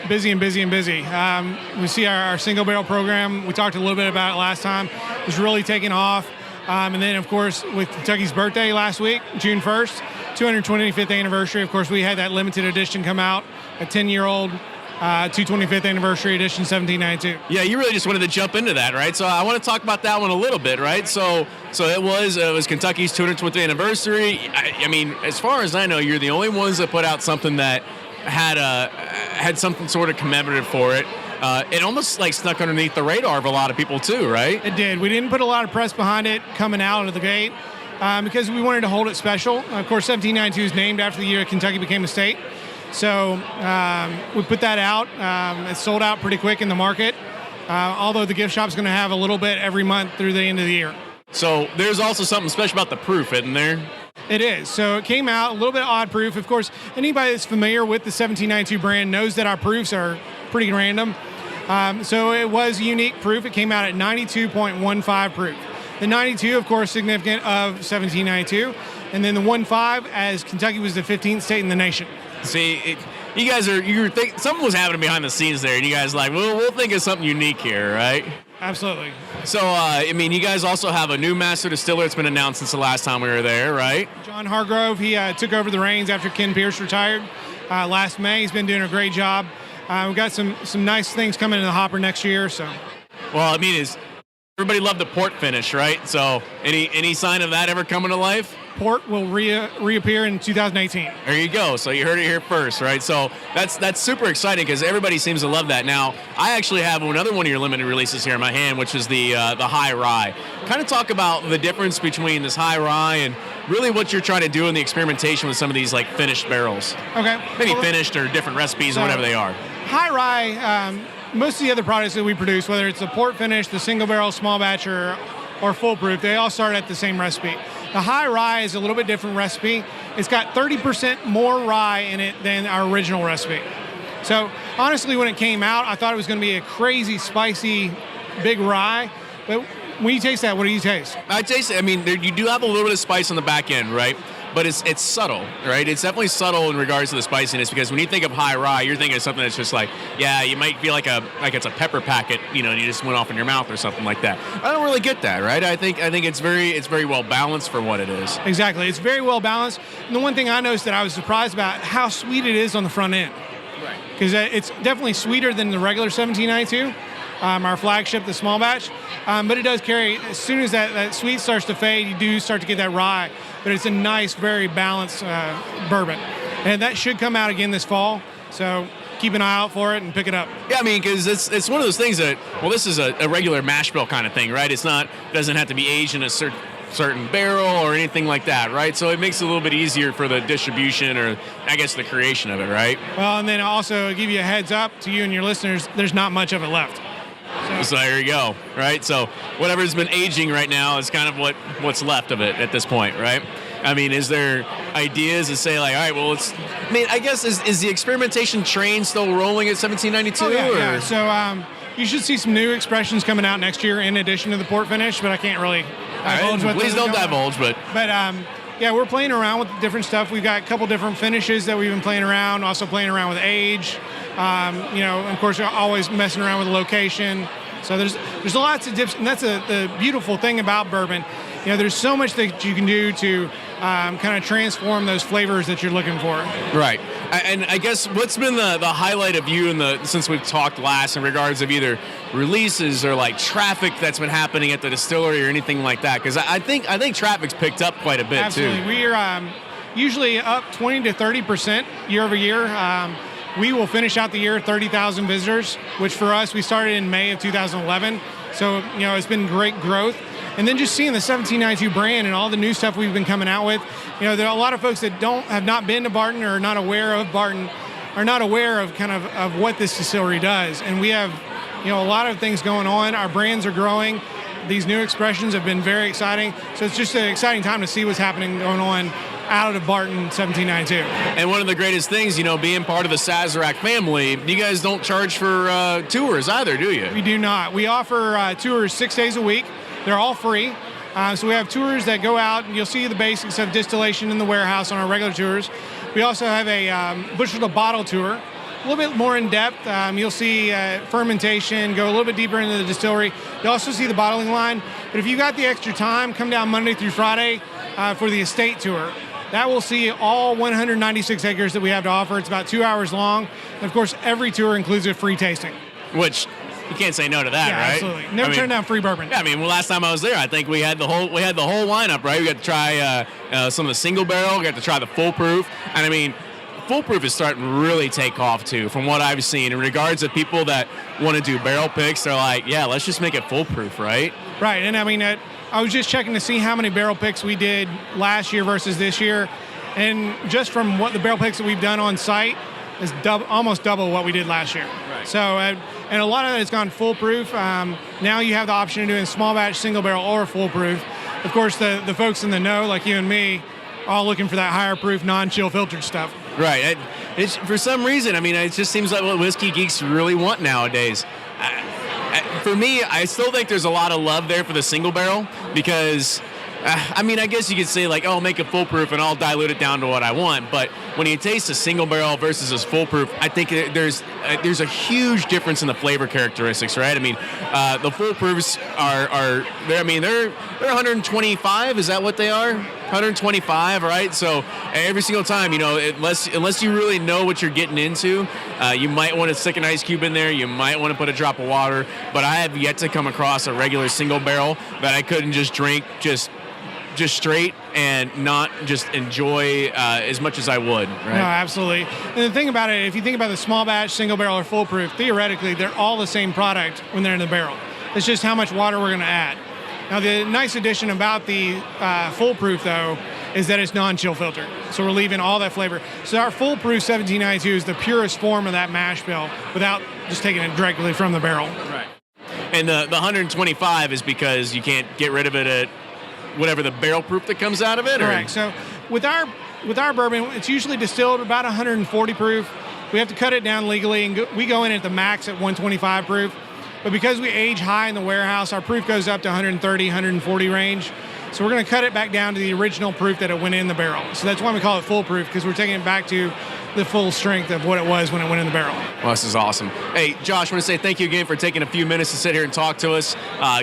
Busy. We see our single barrel program. We talked a little bit about it last time. It was really taking off. And then, of course, with Kentucky's birthday last week, June 1st, 225th anniversary. Of course, we had that limited edition come out, a 10-year-old 225th anniversary edition 1792. Yeah, you really just wanted to jump into that, right? So I want to talk about that one a little bit, right? So it was Kentucky's 225th anniversary. I mean, as far as I know, you're the only ones that put out something that had something sort of commemorative for it. It almost like snuck underneath the radar of a lot of people too, right? It did. We didn't put a lot of press behind it coming out of the gate because we wanted to hold it special. Of course, 1792 is named after the year Kentucky became a state. So we put that out. It sold out pretty quick in the market, although the gift shop's going to have a little bit every month through the end of the year. So there's also something special about the proof, isn't there? It is. So it came out a little bit odd proof. Of course, anybody that's familiar with the 1792 brand knows that our proofs are pretty random. So it was unique proof. It came out at 92.15 proof. The 92, of course, significant of 1792. And then the 15 as Kentucky was the 15th state in the nation. See, you guys something was happening behind the scenes there, and you guys like, well, we'll think of something unique here, right? Absolutely. So, I mean, you guys also have a new master distiller that's been announced since the last time we were there, right? John Hargrove, he took over the reins after Ken Pierce retired last May. He's been doing a great job. We've got some nice things coming in the hopper next year. So, well, I mean, Everybody loved the port finish, right? So any sign of that ever coming to life? Port will reappear in 2018. There you go. So you heard it here first, right? So that's super exciting because everybody seems to love that. Now, I actually have another one of your limited releases here in my hand, which is the high rye. Kind of talk about the difference between this high rye and really what you're trying to do in the experimentation with some of these like finished barrels. Okay. Maybe finished or different recipes or whatever they are. High rye, most of the other products that we produce, whether it's the port finish, the single barrel, small batch, or full proof, they all start at the same recipe. The high rye is a little bit different recipe. It's got 30% more rye in it than our original recipe. So honestly, when it came out, I thought it was going to be a crazy, spicy, big rye. But when you taste that, what do you taste? I taste it. I mean, you do have a little bit of spice on the back end, right? But it's subtle, right? It's definitely subtle in regards to the spiciness because when you think of high rye, you're thinking of something that's just like, yeah, you might feel like it's a pepper packet, and you just went off in your mouth or something like that. I don't really get that, right? I think it's very well balanced for what it is. Exactly, it's very well balanced. And the one thing I noticed that I was surprised about how sweet it is on the front end. Right. Because it's definitely sweeter than the regular 1792. Our flagship, the small batch, but it does carry, as soon as that sweet starts to fade, you do start to get that rye, but it's a nice, very balanced bourbon. And that should come out again this fall, so keep an eye out for it and pick it up. Yeah, I mean, because it's one of those things that, well, this is a regular mash bill kind of thing, right? Doesn't have to be aged in a certain barrel or anything like that, right? So it makes it a little bit easier for the distribution or, I guess, the creation of it, right? Well, and then also give you a heads up to you and your listeners, there's not much of it left. So there you go, right? So whatever's been aging right now is kind of what's left of it at this point, right? I mean, is there ideas to say like, all right, well, I guess is the experimentation train still rolling at 1792? Oh, yeah. So you should see some new expressions coming out next year in addition to the port finish, but I can't really divulge what please don't divulge, but yeah, we're playing around with different stuff. We've got a couple different finishes that we've been playing around, also playing around with age. Of course, you're always messing around with the location. So there's lots of dips, and that's the beautiful thing about bourbon. There's so much that you can do to kind of transform those flavors that you're looking for. Right. And I guess what's been the highlight of you since we've talked last in regards of either releases or like traffic that's been happening at the distillery or anything like that? Because I think traffic's picked up quite a bit. Absolutely. Too. We're usually up 20 to 30% year over year. We will finish out the year 30,000 visitors, which for us, we started in May of 2011. So, it's been great growth. And then just seeing the 1792 brand and all the new stuff we've been coming out with, there are a lot of folks that have not been to Barton or are not aware of Barton, are not aware of of what this distillery does. And we have, a lot of things going on. Our brands are growing. These new expressions have been very exciting. So it's just an exciting time to see what's happening going on out of Barton 1792. And one of the greatest things, being part of the Sazerac family, you guys don't charge for tours either, do you? We do not. We offer tours 6 days a week. They're all free. So we have tours that go out, and you'll see the basics of distillation in the warehouse on our regular tours. We also have a bushel to bottle tour, a little bit more in depth. You'll see fermentation, go a little bit deeper into the distillery. You'll also see the bottling line. But if you got the extra time, come down Monday through Friday for the estate tour. That will see all 196 acres that we have to offer. It's about 2 hours long. And of course, every tour includes a free tasting. Which you can't say no to that, yeah, right? Absolutely. Never turn down free bourbon. Yeah, last time I was there, I think we had the whole lineup, right? We got to try some of the single barrel. We got to try the full proof, and full proof is starting to really take off too, from what I've seen. In regards to people that want to do barrel picks, they're like, yeah, let's just make it full proof, right? Right, and I was just checking to see how many barrel picks we did last year versus this year, and just from what the barrel picks that we've done on site is almost double what we did last year. Right. So, and a lot of that has gone foolproof. Now you have the option of doing small batch, single barrel, or foolproof. Of course, the folks in the know, like you and me, are all looking for that higher proof, non-chill filtered stuff. Right. It's for some reason, it just seems like what whiskey geeks really want nowadays. For me, I still think there's a lot of love there for the single barrel because, I guess you could say like, oh, make it foolproof and I'll dilute it down to what I want. But when you taste a single barrel versus a foolproof, I think there's a huge difference in the flavor characteristics, right? The foolproofs are they're 125. Is that what they are? 125, right? So every single time, unless you really know what you're getting into, you might want to stick an ice cube in there. You might want to put a drop of water. But I have yet to come across a regular single barrel that I couldn't just drink just straight and not just enjoy as much as I would, right? No, absolutely. And the thing about it, if you think about the small batch, single barrel, or full proof, theoretically, they're all the same product when they're in the barrel. It's just how much water we're going to add. Now, the nice addition about the full proof, though, is that it's non-chill filtered. So we're leaving all that flavor. So our full proof 1792 is the purest form of that mash bill without just taking it directly from the barrel. Right. And the 125 is because you can't get rid of it at whatever the barrel proof that comes out of it? Correct. So with our bourbon, it's usually distilled about 140 proof. We have to cut it down legally, and we go in at the max at 125 proof. But because we age high in the warehouse, our proof goes up to 130, 140 range. So we're going to cut it back down to the original proof that it went in the barrel. So that's why we call it full proof, because we're taking it back to the full strength of what it was when it went in the barrel. Well, this is awesome. Hey, Josh, I want to say thank you again for taking a few minutes to sit here and talk to us,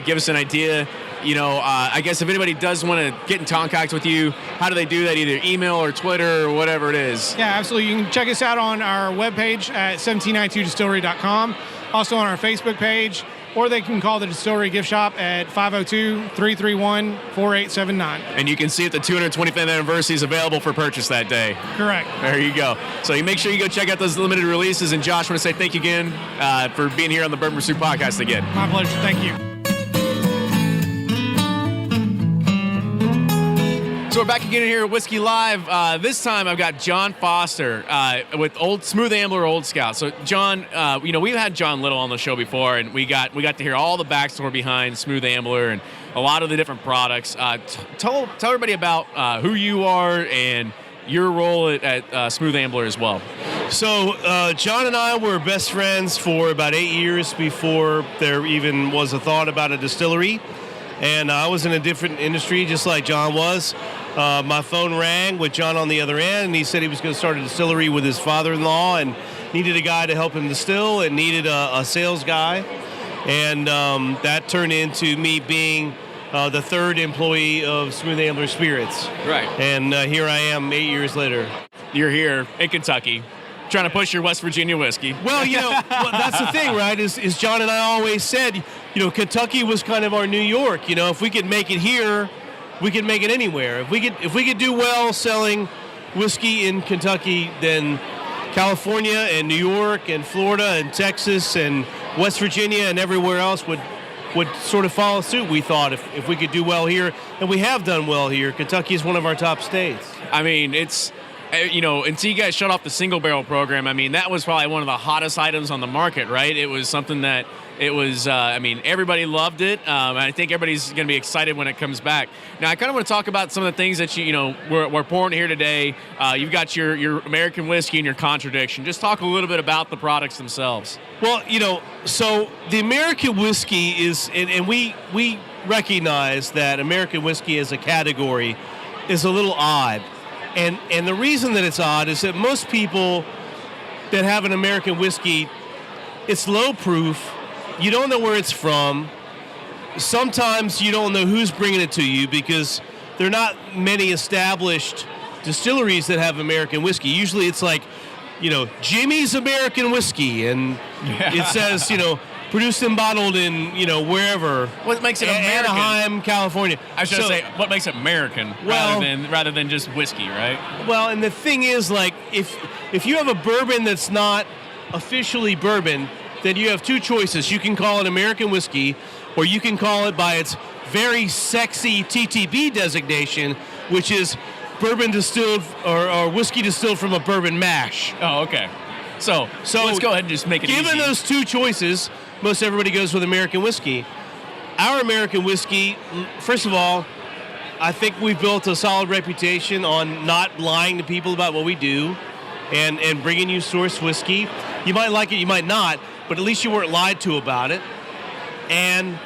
give us an idea. I guess if anybody does want to get in contact with you, how do they do that? Either email or Twitter or whatever it is. Yeah, absolutely. You can check us out on our webpage at 1792distillery.com. Also on our Facebook page, or they can call the distillery gift shop at 502-331-4879. And you can see if the 225th anniversary is available for purchase that day. Correct. There you go. So you make sure you go check out those limited releases. And Josh, I want to say thank you again for being here on the Bourbon Pursuit podcast again. My pleasure. Thank you. So we're back again here at WhiskeyLive. This time I've got John Foster with Smooth Ambler Old Scout. So John, we've had John Little on the show before, and we got to hear all the backstory behind Smooth Ambler and a lot of the different products. Tell everybody about who you are and your role at Smooth Ambler as well. So John and I were best friends for about 8 years before there even was a thought about a distillery. And I was in a different industry, just like John was. My phone rang with John on the other end, and he said he was going to start a distillery with his father-in-law and needed a guy to help him distill and needed a sales guy. And that turned into me being the third employee of Smooth Ambler Spirits. Right. And here I am 8 years later. You're here in Kentucky, trying to push your West Virginia whiskey. Well, that's the thing, right? Is John and I always said, Kentucky was kind of our New York. If we could make it here, we could make it anywhere. If we could do well selling whiskey in Kentucky, then California and New York and Florida and Texas and West Virginia and everywhere else would sort of follow suit, we thought, if we could do well here. And we have done well here. Kentucky is one of our top states. I mean, it's... until you guys shut off the single barrel program, I mean, that was probably one of the hottest items on the market, right? It was something that everybody loved it. And I think everybody's going to be excited when it comes back. Now, I kind of want to talk about some of the things that we're pouring here today. You've got your American whiskey and your Contradiction. Just talk a little bit about the products themselves. Well, so the American whiskey is, and we recognize that American whiskey as a category is a little odd. And the reason that it's odd is that most people that have an American whiskey, it's low proof. You don't know where it's from. Sometimes you don't know who's bringing it to you because there are not many established distilleries that have American whiskey. Usually it's like, Jimmy's American Whiskey, and it says, produced and bottled in, wherever. What makes it American? Anaheim, California. I should say, what makes it American rather than just whiskey, right? Well, and the thing is, like, if you have a bourbon that's not officially bourbon, then you have two choices. You can call it American whiskey, or you can call it by its very sexy TTB designation, which is bourbon distilled or whiskey distilled from a bourbon mash. Oh, okay. So let's go ahead and just make it easy. Given those two choices, most everybody goes with American whiskey. Our American whiskey, first of all, I think we've built a solid reputation on not lying to people about what we do and bringing you source whiskey. You might like it, you might not, but at least you weren't lied to about it. And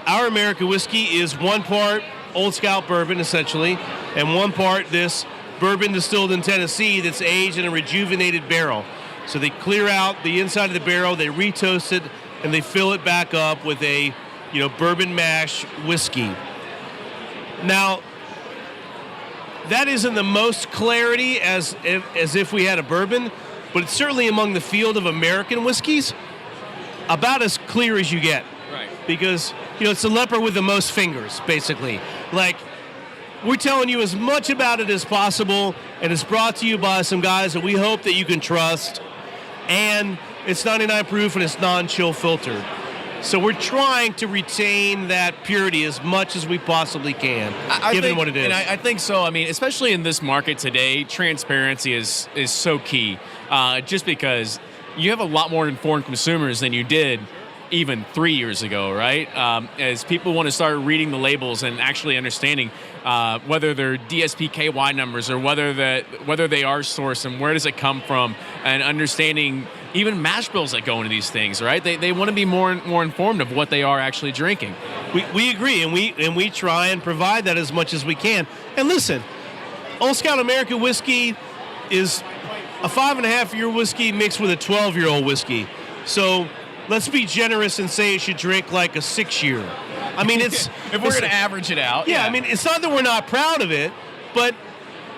our American whiskey is one part Old Scout bourbon, essentially, and one part this bourbon distilled in Tennessee that's aged in a rejuvenated barrel. So they clear out the inside of the barrel, they retoast it, and they fill it back up with a, bourbon mash whiskey. Now, that isn't the most clarity as if we had a bourbon, but it's certainly among the field of American whiskeys, about as clear as you get. Right. Because, it's the leper with the most fingers, basically. Like, we're telling you as much about it as possible, and it's brought to you by some guys that we hope that you can trust, and it's 99 proof and it's non-chill filtered. So we're trying to retain that purity as much as we possibly can, given what it is. And I think so. I mean, especially in this market today, transparency is so key. Just because you have a lot more informed consumers than you did even 3 years ago, right? As people want to start reading the labels and actually understanding whether they're DSPKY numbers or whether they are sourced and where does it come from, and understanding even mash bills that go into these things, right? They want to be more informed of what they are actually drinking. We agree, and we try and provide that as much as we can. And listen, Old Scout American whiskey is a 5.5-year whiskey mixed with a 12-year-old whiskey. So let's be generous and say it should drink like a 6-year. I mean, it's if we're going to average it out. Yeah, I mean, it's not that we're not proud of it, but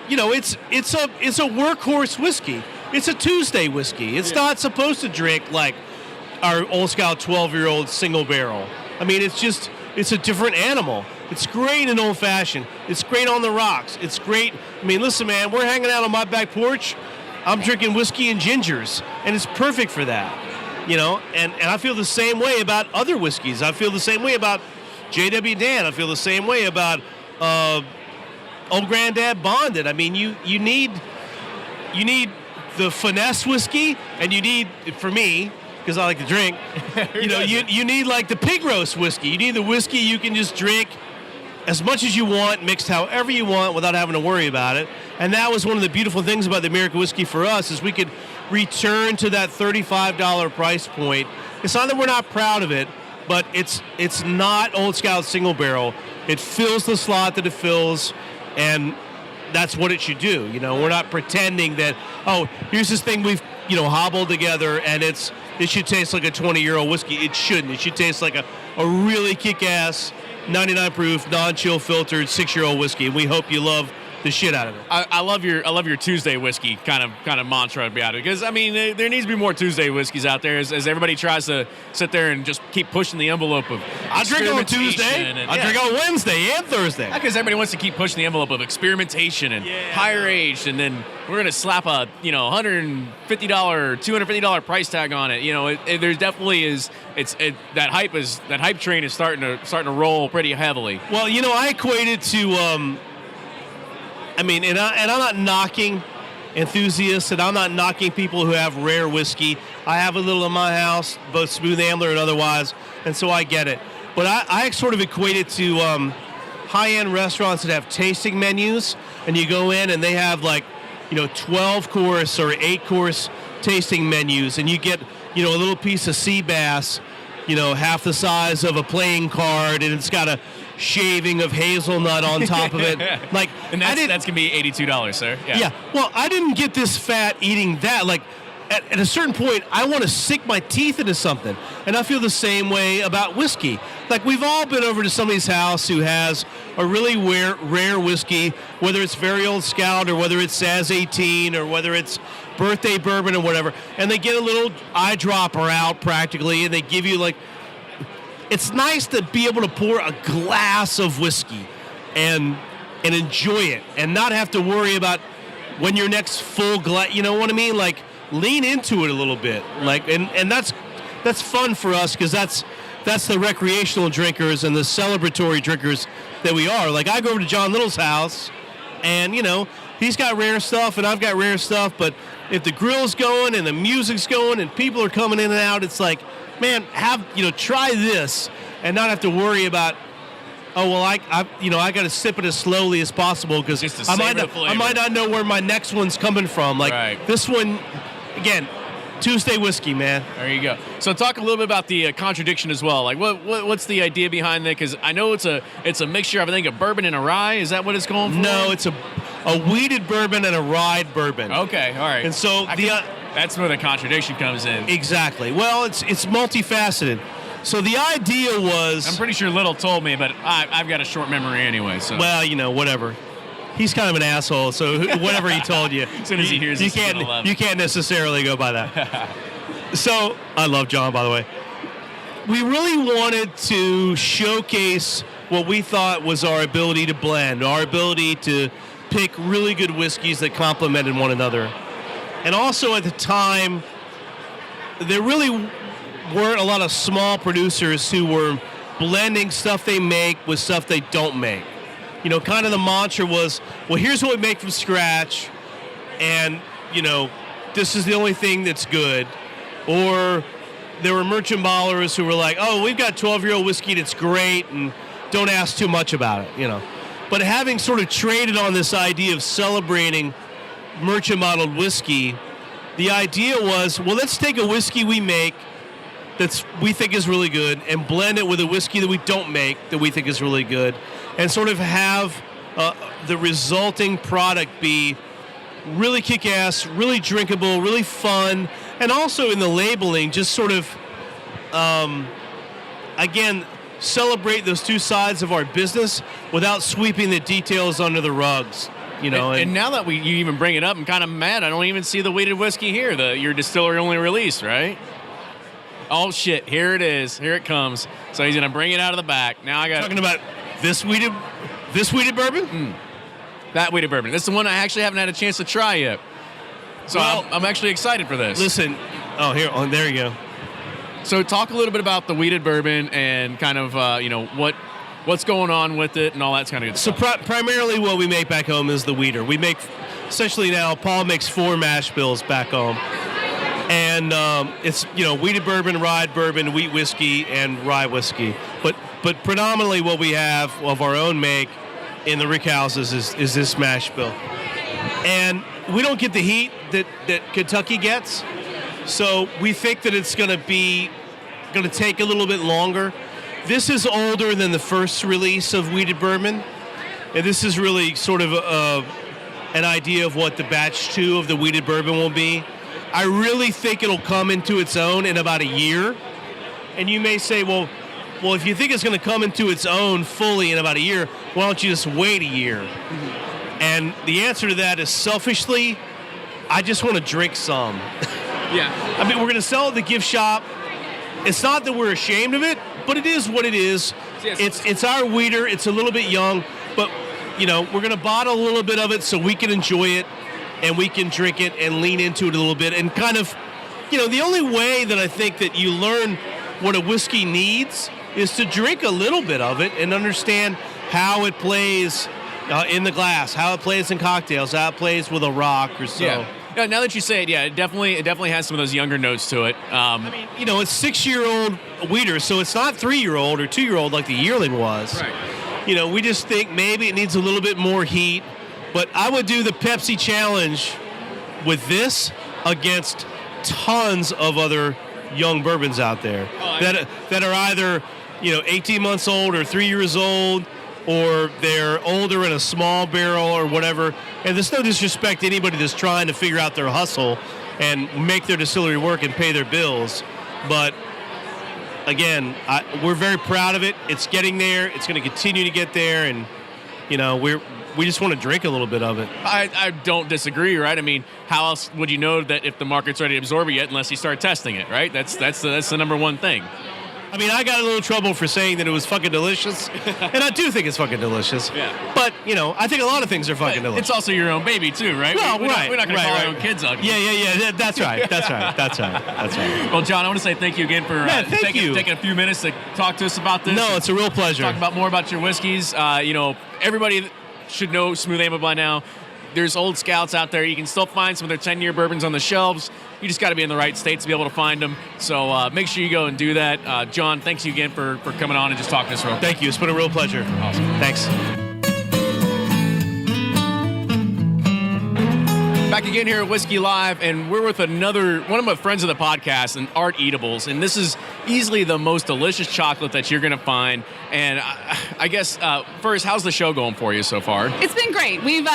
it's a workhorse whiskey. It's a Tuesday whiskey. It's not supposed to drink like our Old Scout 12-year-old single barrel. I mean, it's a different animal. It's great in old fashioned. It's great on the rocks. It's great. I mean, listen, man, we're hanging out on my back porch. I'm drinking whiskey and gingers, and it's perfect for that. And I feel the same way about other whiskeys. I feel the same way about J.W. Dan. I feel the same way about Old Granddad Bonded. I mean, you need the finesse whiskey, and you need, for me, because I like to drink, you need like the pig roast whiskey. You need the whiskey you can just drink as much as you want, mixed however you want without having to worry about it. And that was one of the beautiful things about the American whiskey for us, is we could return to that $35 price point. It's not that we're not proud of it, but it's not Old Scout single barrel. It fills the slot that it fills, and that's what it should do. We're not pretending that, here's this thing we've hobbled together, and it should taste like a 20-year-old whiskey. It shouldn't. It should taste like a really kick-ass 99 proof, non-chill filtered 6-year-old whiskey. And we hope you love the shit out of it. I love your Tuesday whiskey kind of mantra about it, because I mean there needs to be more Tuesday whiskeys out there as everybody tries to sit there and just keep pushing the envelope of I drink on Tuesday, I drink on Wednesday and Thursday. Because everybody wants to keep pushing the envelope of experimentation and higher aged, and then we're gonna slap a $150, $250 price tag on it. There definitely is. That hype train is starting to roll pretty heavily. Well, I equate it to. And I'm not knocking enthusiasts, and I'm not knocking people who have rare whiskey. I have a little in my house, both smooth Ambler and otherwise, and so I get it. But I sort of equate it to high-end restaurants that have tasting menus, and you go in and they have 12-course or 8-course tasting menus, and you get a little piece of sea bass, half the size of a playing card, and it's got a shaving of hazelnut on top of it. And that's gonna be $82, sir. Yeah. Well, I didn't get this fat eating that. At a certain point, I want to sink my teeth into something, and I feel the same way about whiskey. We've all been over to somebody's house who has a really rare whiskey, whether it's very Old Scout or whether it's Saz 18 or whether it's birthday bourbon or whatever, and they get a little eyedropper out practically, and they give you it's nice to be able to pour a glass of whiskey and enjoy it and not have to worry about when your next full glass, you know what I mean? Lean into it a little bit. And that's fun for us, because that's the recreational drinkers and the celebratory drinkers that we are. I go over to John Little's house, and he's got rare stuff and I've got rare stuff, but if the grill's going and the music's going and people are coming in and out, it's man, try this and not have to worry about, I got to sip it as slowly as possible, because I might not know where my next one's coming from. This one, again, Tuesday whiskey, man. There you go. So talk a little bit about the contradiction as well. What's the idea behind that? Because I know it's a mixture of, I think, a bourbon and a rye. Is that what it's going for? No, it's a wheated bourbon and a rye bourbon. Okay, all right. And so that's where the contradiction comes in. Exactly. Well, it's multifaceted. So the idea was... I'm pretty sure Little told me, but I've got a short memory anyway. So. Well, whatever. he's kind of an asshole. So whatever he told you, as soon as he hears you can't necessarily go by that. So I love John, by the way. We really wanted to showcase what we thought was our ability to blend, our ability to pick really good whiskeys that complemented one another. And also at the time, there really weren't a lot of small producers who were blending stuff they make with stuff they don't make. You know, kind of the mantra was, well, here's what we make from scratch, and, you know, this is the only thing that's good. Or there were merchant bottlers who were like, oh, we've got 12-year-old whiskey that's great, and don't ask too much about it, you know. But having sort of traded on this idea of celebrating merchant bottled whiskey, the idea was, well, let's take a whiskey we make we think is really good and blend it with a whiskey that we don't make that we think is really good, and sort of have the resulting product be really kick-ass, really drinkable, really fun, and also in the labeling, just sort of, again, celebrate those two sides of our business without sweeping the details under the rugs. You know, and now that you even bring it up, I'm kind of mad. I don't even see the wheated whiskey here, your distillery only release, right? Oh shit! Here it is. Here it comes. So he's gonna bring it out of the back. Now I got talking about this wheated bourbon. That wheated bourbon. This is the one I actually haven't had a chance to try yet. So I'm actually excited for this. Listen, there you go. So talk a little bit about the wheated bourbon and kind of what's going on with it and all that kind of good stuff. So primarily what we make back home is the wheater. We make, essentially now, Paul makes 4 mash bills back home. And it's, wheated bourbon, rye bourbon, wheat whiskey, and rye whiskey. But predominantly what we have of our own make in the rick houses is this mash bill. And we don't get the heat that Kentucky gets. So we think that it's going to take a little bit longer. This is older than the first release of wheated bourbon, and this is really sort of an idea of what the batch 2 of the wheated bourbon will be. I really think it'll come into its own in about a year. And you may say, well, if you think it's going to come into its own fully in about a year, why don't you just wait a year? Mm-hmm. And the answer to that is, selfishly, I just want to drink some. Yeah. I mean, we're going to sell at the gift shop. It's not that we're ashamed of it, but it is what it is. Yes. It's our wheater. It's a little bit young, but, we're going to bottle a little bit of it so we can enjoy it and we can drink it and lean into it a little bit. And kind of, the only way that I think that you learn what a whiskey needs is to drink a little bit of it and understand how it plays in the glass, how it plays in cocktails, how it plays with a rock or so. Yeah, now that you say it, it definitely has some of those younger notes to it. It's 6-year-old wheater, so it's not 3-year-old or 2-year-old like the yearling was. Right. We just think maybe it needs a little bit more heat. But I would do the Pepsi challenge with this against tons of other young bourbons out there that are either 18 months old or 3 years old, or they're older in a small barrel or whatever. And there's no disrespect to anybody that's trying to figure out their hustle and make their distillery work and pay their bills. But again, we're very proud of it. It's getting there. It's going to continue to get there. And, we just want to drink a little bit of it. I don't disagree, right? I mean, how else would you know that if the market's ready to absorb it yet unless you start testing it, right? That's the number one thing. I mean, I got a little trouble for saying that it was fucking delicious, and I do think it's fucking delicious. Yeah. But, I think a lot of things are fucking delicious. It's also your own baby, too, right? Well, we're not going to call our own kids ugly. Yeah. That's right. Well, John, I want to say thank you again for taking a few minutes to talk to us about this. No, it's a real pleasure. Talk more about your whiskeys. Everybody should know Smooth Ambler by now. There's old scouts out there. You can still find some of their 10-year bourbons on the shelves. You just got to be in the right state to be able to find them. So make sure you go and do that. John, thanks you again for coming on and just talking to us real quick. Thank you. It's been a real pleasure. Awesome. Thanks. Back again here at Whiskey Live, and we're with one of my friends of the podcast, and Eatables, and this is easily the most delicious chocolate that you're going to find. And I guess first, how's the show going for you so far? It's been great. We've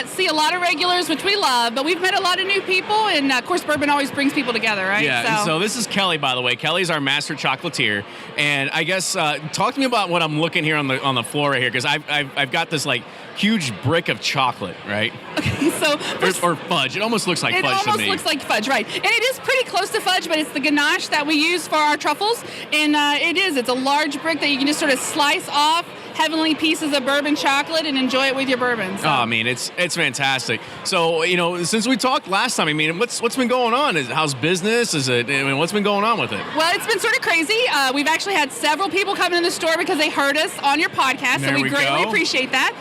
see a lot of regulars, which we love, but we've met a lot of new people, and of course, bourbon always brings people together, right? Yeah. So this is Kelly, by the way. Kelly's our master chocolatier, and I guess talk to me about what I'm looking here on the floor right here, because I've got this like huge brick of chocolate, right? Okay, so or fudge. It almost looks like fudge to me. It almost looks like fudge, right? And it is pretty close to fudge, but it's the ganache that we use for our truffles, and it's a large brick that you can just sort of slice off heavenly pieces of bourbon chocolate and enjoy it with your bourbon. So. Oh, I mean, it's fantastic. So, since we talked last time, I mean, what's been going on? How's business? What's been going on with it? Well, it's been sort of crazy. We've actually had several people come into the store because they heard us on your podcast, so we greatly appreciate that.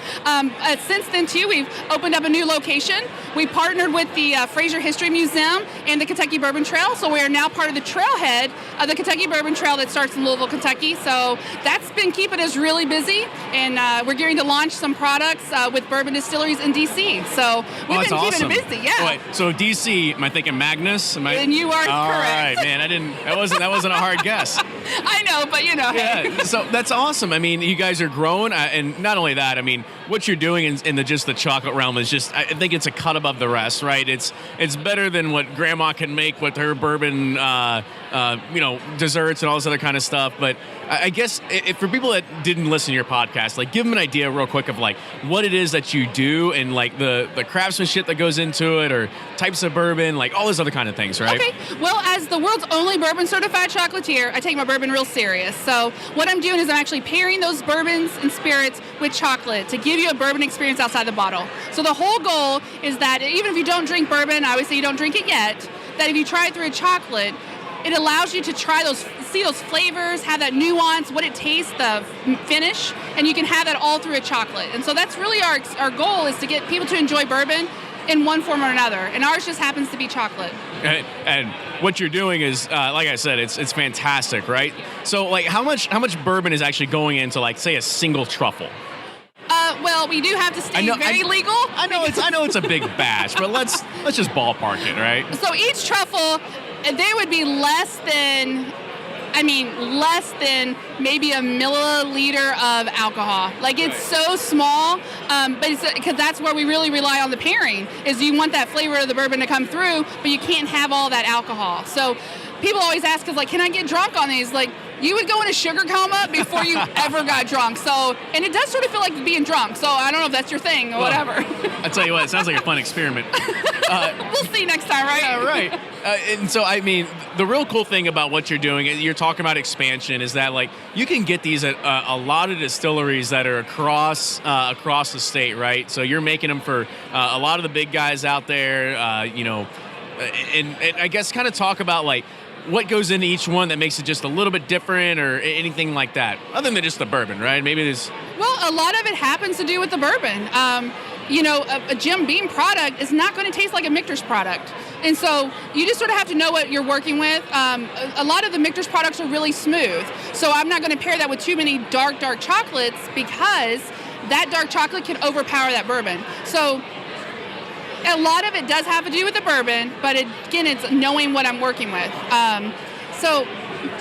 Since then, too, we've opened up a new location. We partnered with the Fraser History Museum and the Kentucky Bourbon Trail, so we are now part of the trailhead of the Kentucky Bourbon Trail that starts in Louisville, Kentucky. So that's been keeping us really busy. And we're gearing to launch some products with bourbon distilleries in D.C. So we've been keeping it busy, yeah. Wait, so D.C., am I thinking Magnus? And you are correct. All right, man. That wasn't a hard guess. I know, but Yeah, so that's awesome. I mean, you guys are growing, and not only that, I mean, what you're doing in the chocolate realm is just, I think it's a cut above the rest, right? It's better than what Grandma can make with her bourbon, desserts and all this other kind of stuff. But I guess if for people that didn't listen to your podcast, like give them an idea real quick of like what it is that you do and like the craftsmanship that goes into it, or types of bourbon, like all those other kind of things, right? Okay. Well, as the world's only bourbon certified chocolatier, I take my bourbon real serious. So what I'm doing is I'm actually pairing those bourbons and spirits with chocolate to give you a bourbon experience outside the bottle. So the whole goal is that even if you don't drink bourbon, I always say you don't drink it yet, that if you try it through a chocolate, it allows you to see those flavors, have that nuance, what it tastes, the finish, and you can have that all through a chocolate. And so that's really our goal, is to get people to enjoy bourbon in one form or another. And ours just happens to be chocolate. And what you're doing is, like I said, it's fantastic, right? So like how much bourbon is actually going into, like, say, a single truffle? Well, we do have to stay very legal. I know it's a big batch, but let's just ballpark it, right? So each truffle, there would be less than maybe a milliliter of alcohol. Like, it's so small, but it's because that's where we really rely on the pairing, is you want that flavor of the bourbon to come through, but you can't have all that alcohol. So people always ask us, like, can I get drunk on these? Like, you would go in a sugar coma before you ever got drunk. So, and it does sort of feel like being drunk. So I don't know if that's your thing or whatever. I tell you what, it sounds like a fun experiment. We'll see next time, right? Yeah, right. And so, I mean, the real cool thing about what you're doing, you're talking about expansion, is that, like, you can get these at a lot of distilleries that are across the state, right? So you're making them for a lot of the big guys out there, and I guess kind of talk about, like, what goes into each one that makes it just a little bit different, or anything like that, other than just the bourbon, right? Maybe there's... Well, a lot of it happens to do with the bourbon. A Jim Beam product is not going to taste like a Michter's product. And so you just sort of have to know what you're working with. A lot of the Michter's products are really smooth. So I'm not going to pair that with too many dark chocolates, because that dark chocolate can overpower that bourbon. So a lot of it does have to do with the bourbon, but it's knowing what I'm working with.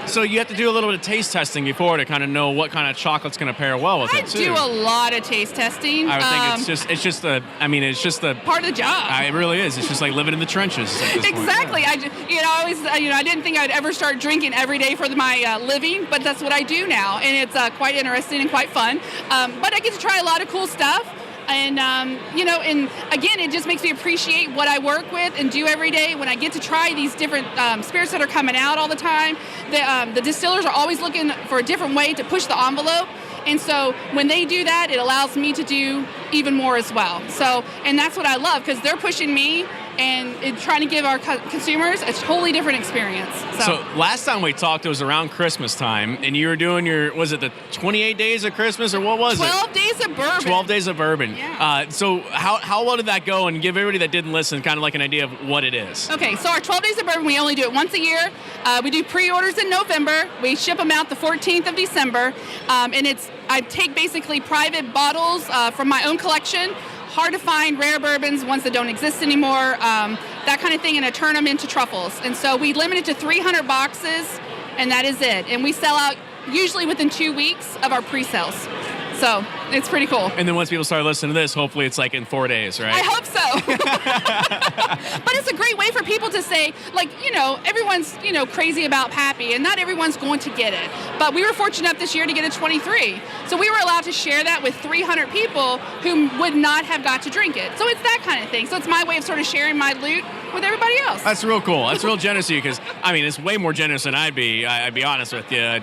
So you have to do a little bit of taste testing before to kind of know what kind of chocolate's going to pair well with it too. I do a lot of taste testing. I would think it's just the part of the job. It really is. It's just like living in the trenches at this exactly. point. I didn't think I'd ever start drinking every day for my living, but that's what I do now, and it's quite interesting and quite fun. But I get to try a lot of cool stuff. And, and again, it just makes me appreciate what I work with and do every day. When I get to try these different spirits that are coming out all the time, the distillers are always looking for a different way to push the envelope. And so when they do that, it allows me to do even more as well. So, and that's what I love, because they're pushing me and trying to give our consumers a totally different experience. So last time we talked, it was around Christmas time, and you were doing was it the 28 days of Christmas, or what was 12 days of bourbon. 12 days of bourbon. Yeah. So how well did that go? And give everybody that didn't listen kind of like an idea of what it is. Okay, so our 12 days of bourbon, we only do it once a year. We do pre-orders in November. We ship them out the 14th of December. And I take basically private bottles from my own collection, hard to find rare bourbons, ones that don't exist anymore, that kind of thing, and to turn them into truffles. And so we limit it to 300 boxes, and that is it. And we sell out usually within 2 weeks of our pre-sales. So it's pretty cool. And then once people start listening to this, hopefully it's like in 4 days, right? I hope so. But it's a great way for people to say, like, everyone's, crazy about Pappy, and not everyone's going to get it. But we were fortunate enough this year to get a 23. So we were allowed to share that with 300 people who would not have got to drink it. So it's that kind of thing. So it's my way of sort of sharing my loot with everybody else. That's real cool. That's real generous of you, because, it's way more generous than I'd be. I'd be honest with you.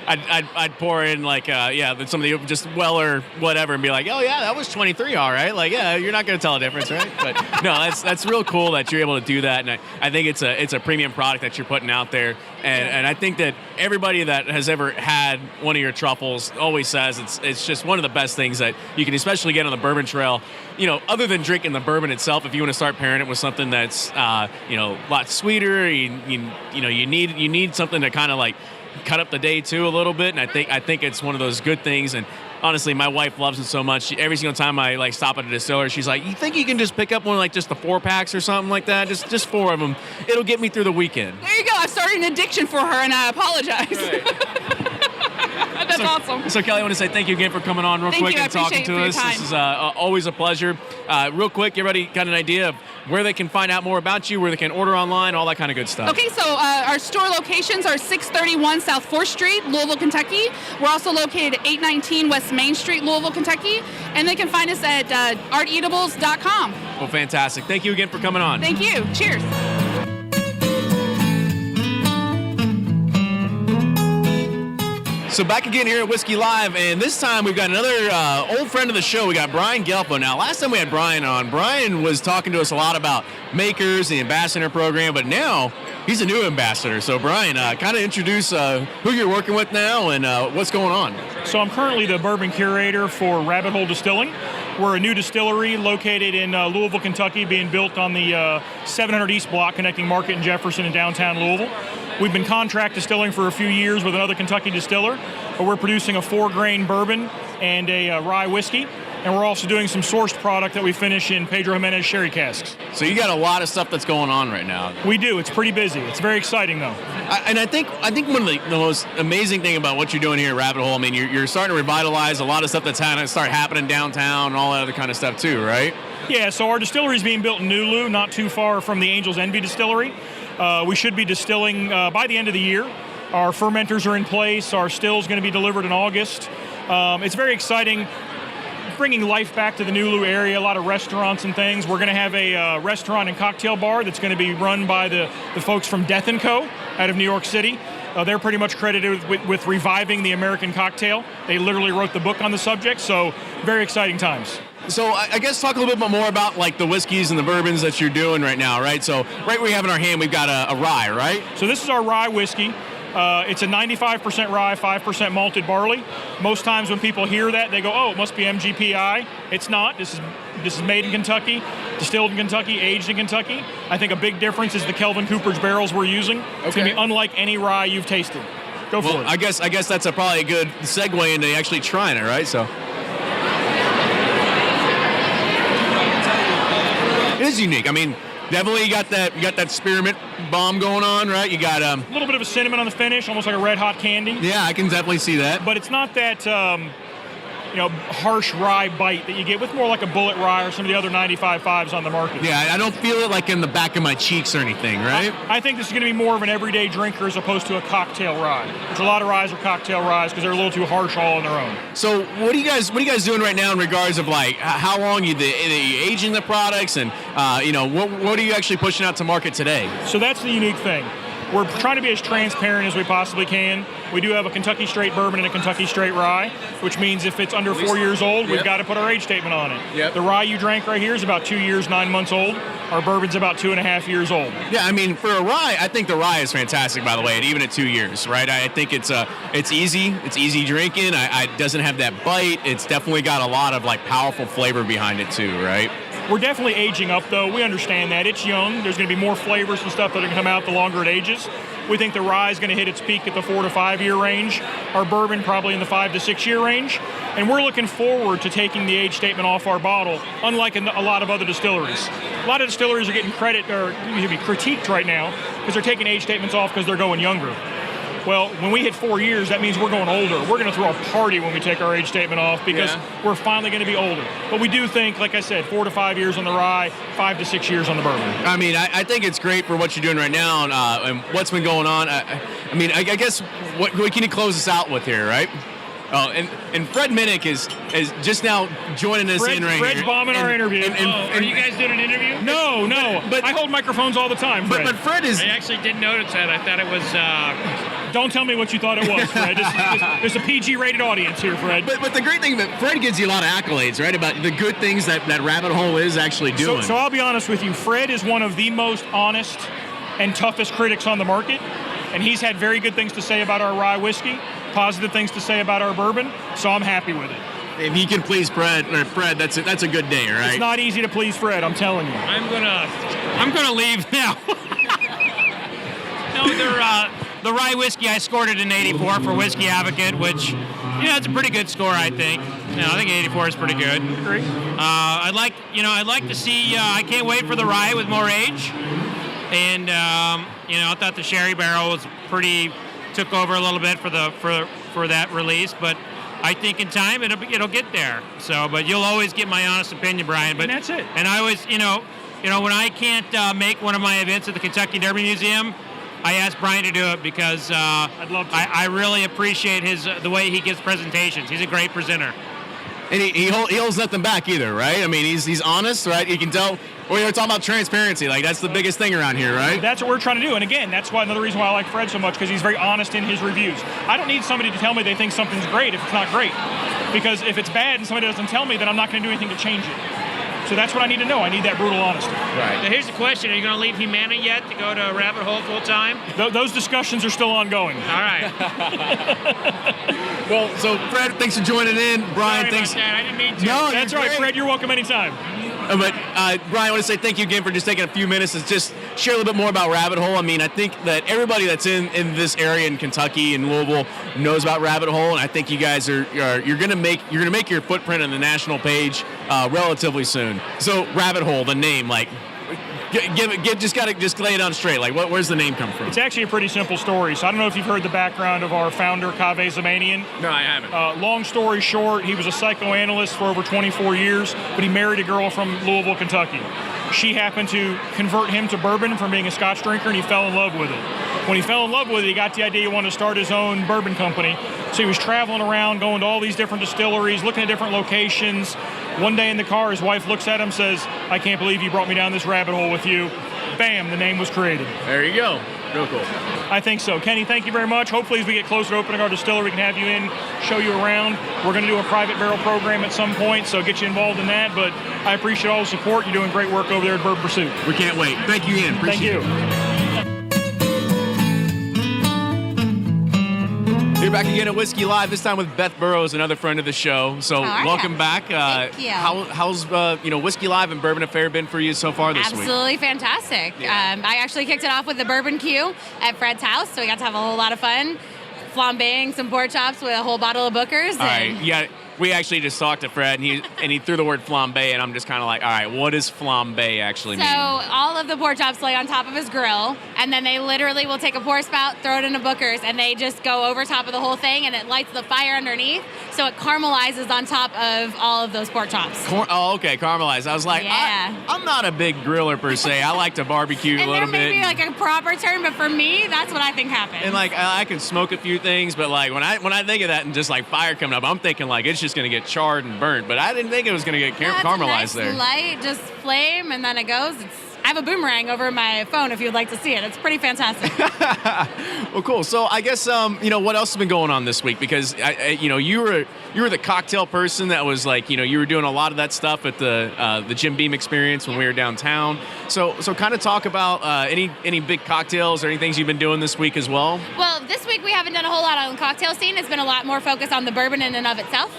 I'd pour in some of the just Weller whatever and be like, oh yeah, that was 23, all right. Like, yeah, you're not going to tell a difference, right? But no, that's real cool that you're able to do that, and I think it's a premium product that you're putting out there, and I think that everybody that has ever had one of your truffles always says it's just one of the best things that you can especially get on the bourbon trail. Other than drinking the bourbon itself, if you want to start pairing it with something that's a lot sweeter, you need something to kind of like cut up the day too a little bit, and I think it's one of those good things. And honestly, my wife loves it so much. Every single time I stop at a distiller, she's like, "You think you can just pick up one like just the 4-packs or something like that? Just 4 of them. It'll get me through the weekend." There you go. I've started an addiction for her, and I apologize. Right. That's awesome. So Kelly, I want to say thank you again for coming on real quick and talking to us. This is always a pleasure. Real quick, everybody got an idea of where they can find out more about you, where they can order online, all that kind of good stuff. Okay, so our store locations are 631 South 4th Street, Louisville, Kentucky. We're also located at 819 West Main Street, Louisville, Kentucky. And they can find us at arteatables.com. Well, fantastic. Thank you again for coming on. Thank you. Cheers. So back again here at WhiskeyLive, and this time we've got another old friend of the show. We got Brian Gelfo. Now, last time we had Brian on, Brian was talking to us a lot about makers, the ambassador program, but now he's a new ambassador. So Brian, kind of introduce who you're working with now and what's going on. So I'm currently the bourbon curator for Rabbit Hole Distilling. We're a new distillery located in Louisville, Kentucky, being built on the 700 East block connecting Market and Jefferson in downtown Louisville. We've been contract distilling for a few years with another Kentucky distiller, but we're producing a 4-grain bourbon and a rye whiskey, and we're also doing some sourced product that we finish in Pedro Jimenez sherry casks. So you got a lot of stuff that's going on right now. We do. It's pretty busy. It's very exciting, though. I think one of the most amazing thing about what you're doing here at Rabbit Hole, you're starting to revitalize a lot of stuff that's start happening downtown and all that other kind of stuff too, right? Yeah, so our distillery is being built in Nulu, not too far from the Angel's Envy distillery. We should be distilling by the end of the year. Our fermenters are in place. Our still is going to be delivered in August. It's very exciting, bringing life back to the Nulu area, a lot of restaurants and things. We're going to have a restaurant and cocktail bar that's going to be run by the folks from Death & Co. out of New York City. They're pretty much credited with reviving the American cocktail. They literally wrote the book on the subject, so very exciting times. So I guess talk a little bit more about like the whiskeys and the bourbons that you're doing right now, right? So right we have in our hand, we've got a rye, right? So this is our rye whiskey. It's a 95% rye, 5% malted barley. Most times when people hear that, they go, oh, it must be MGPI. It's not. This is made in Kentucky, distilled in Kentucky, aged in Kentucky. I think a big difference is the Kelvin Cooper's barrels we're using. Okay. It's going to be unlike any rye you've tasted. Go for it. I guess that's probably a good segue into actually trying it, right? So it is unique. Definitely you got that spearmint bomb going on, right? You got a little bit of a cinnamon on the finish, almost like a red hot candy. Yeah, I can definitely see that. But it's not that harsh rye bite that you get with more like a Bullet Rye or some of the other 95.5s on the market. Yeah, I don't feel it like in the back of my cheeks or anything, right? I think this is going to be more of an everyday drinker as opposed to a cocktail rye, which a lot of ryes are cocktail ryes because they're a little too harsh all on their own. So what are you guys doing right now in regards of like how long you aging the products and what are you actually pushing out to market today? So that's the unique thing. We're trying to be as transparent as we possibly can. We do have a Kentucky straight bourbon and a Kentucky straight rye, which means if it's under 4 years old, we've got to put our age statement on it. Yep. The rye you drank right here is about 2 years, 9 months old. Our bourbon's about 2.5 years old. Yeah, for a rye, I think the rye is fantastic, by the way, and even at 2 years, right? I think it's easy drinking. It doesn't have that bite. It's definitely got a lot of like powerful flavor behind it too, right? We're definitely aging up, though. We understand that. It's young. There's going to be more flavors and stuff that are going to come out the longer it ages. We think the rye is going to hit its peak at the 4 to 5 year range. Our bourbon probably in the 5 to 6 year range. And we're looking forward to taking the age statement off our bottle, unlike a lot of other distilleries. A lot of distilleries are getting critiqued right now because they're taking age statements off because they're going younger. Well, when we hit 4 years, that means we're going older. We're going to throw a party when we take our age statement off because we're finally going to be older. But we do think, like I said, 4 to 5 years on the rye, 5 to 6 years on the bourbon. I mean, I think it's great for what you're doing right now and what's been going on. I guess what can you close us out with here, right? Oh, and Fred Minnick is just now joining us in right Fred's here. bombing our interview. Are you guys doing an interview? No. But I hold microphones all the time, Fred. But Fred is... I actually didn't notice that. I thought it was... Don't tell me what you thought it was, Fred. There's a PG-rated audience here, Fred. But the great thing that Fred gives you a lot of accolades, right, about the good things that Rabbit Hole is actually doing. So I'll be honest with you. Fred is one of the most honest and toughest critics on the market, and he's had very good things to say about our rye whiskey, positive things to say about our bourbon, so I'm happy with it. If he can please Fred, that's a good day, right? It's not easy to please Fred, I'm telling you. I'm gonna leave now. No, the rye whiskey, I scored it an 84 for Whiskey Advocate, which, it's a pretty good score, I think. I think 84 is pretty good. Great. I'd like to see. I can't wait for the rye with more age, and I thought the sherry barrel was took over a little bit for that release, but I think in time it'll get there. So, but you'll always get my honest opinion, Brian. But and that's it. And I always, when I can't make one of my events at the Kentucky Derby Museum, I asked Brian to do it because I'd love to. I really appreciate the way he gives presentations. He's a great presenter. And he holds nothing back either, right? I mean, he's honest, right? You can tell. Well, you're talking about transparency. Like, that's the biggest thing around here, right? That's what we're trying to do. And again, that's another reason why I like Fred so much, because he's very honest in his reviews. I don't need somebody to tell me they think something's great if it's not great. Because if it's bad and somebody doesn't tell me, then I'm not going to do anything to change it. So that's what I need to know. I need that brutal honesty. Right. So here's the question. Are you going to leave Humana yet to go to Rabbit Hole full time? Those discussions are still ongoing. All right. Well, so Fred, thanks for joining in. Brian, Sorry thanks. about that. I didn't mean to. No, That's right, Fred. You're welcome anytime. But Brian, I want to say thank you again for just taking a few minutes to just share a little bit more about Rabbit Hole. I mean, I think that everybody that's in this area in Kentucky and Louisville knows about Rabbit Hole, and I think you guys you're gonna make your footprint on the national page relatively soon. So Rabbit Hole, the name, like. Just lay it on straight. Like, where's the name come from? It's actually a pretty simple story. So I don't know if you've heard the background of our founder, Kaveh Zamanian. No, I haven't. Long story short, he was a psychoanalyst for over 24 years, but he married a girl from Louisville, Kentucky. She happened to convert him to bourbon from being a Scotch drinker, and he fell in love with it. When he fell in love with it, he got the idea he wanted to start his own bourbon company. So he was traveling around, going to all these different distilleries, looking at different locations. One day in the car, his wife looks at him and says, "I can't believe you brought me down this rabbit hole with you." Bam, the name was created. There you go. Real cool. I think so. Kenny, thank you very much. Hopefully, as we get closer to opening our distillery, we can have you in, show you around. We're going to do a private barrel program at some point, so get you involved in that. But I appreciate all the support. You're doing great work over there at Bourbon Pursuit. We can't wait. Thank you again. Appreciate it. You're back again at Whiskey Live, this time with Beth Burrows, another friend of the show. So welcome back. Thank you. How's Whiskey Live and Bourbon Affair been for you so far this week? Absolutely fantastic. Yeah. I actually kicked it off with the Bourbon Q at Fred's house, so we got to have a whole lot of fun, flambeing some pork chops with a whole bottle of Booker's. All right, yeah. We actually just talked to Fred, and he threw the word flambe, and I'm just kind of like, all right, what does flambe actually mean? So all of the pork chops lay on top of his grill, and then they literally will take a pour spout, throw it into Booker's, and they just go over top of the whole thing, and it lights the fire underneath, so it caramelizes on top of all of those pork chops. Okay, caramelized. I was like, yeah. I'm not a big griller per se. I like to barbecue a little bit. And there may be like a proper term, but for me, that's what I think happens. And like, I can smoke a few things, but like when I think of that and just like fire coming up, I'm thinking like it's just gonna get charred and burnt. But I didn't think it was gonna get caramelized nice there. Light, just flame, and then it goes. It's I have a boomerang over my phone if you'd like to see it. It's pretty fantastic. Well, cool. So I guess what else has been going on this week? Because you were the cocktail person that was like, you were doing a lot of that stuff at the Jim Beam experience when we were downtown. So kind of talk about any big cocktails or any things you've been doing this week as well. Well, this week we haven't done a whole lot on the cocktail scene. It's been a lot more focused on the bourbon in and of itself.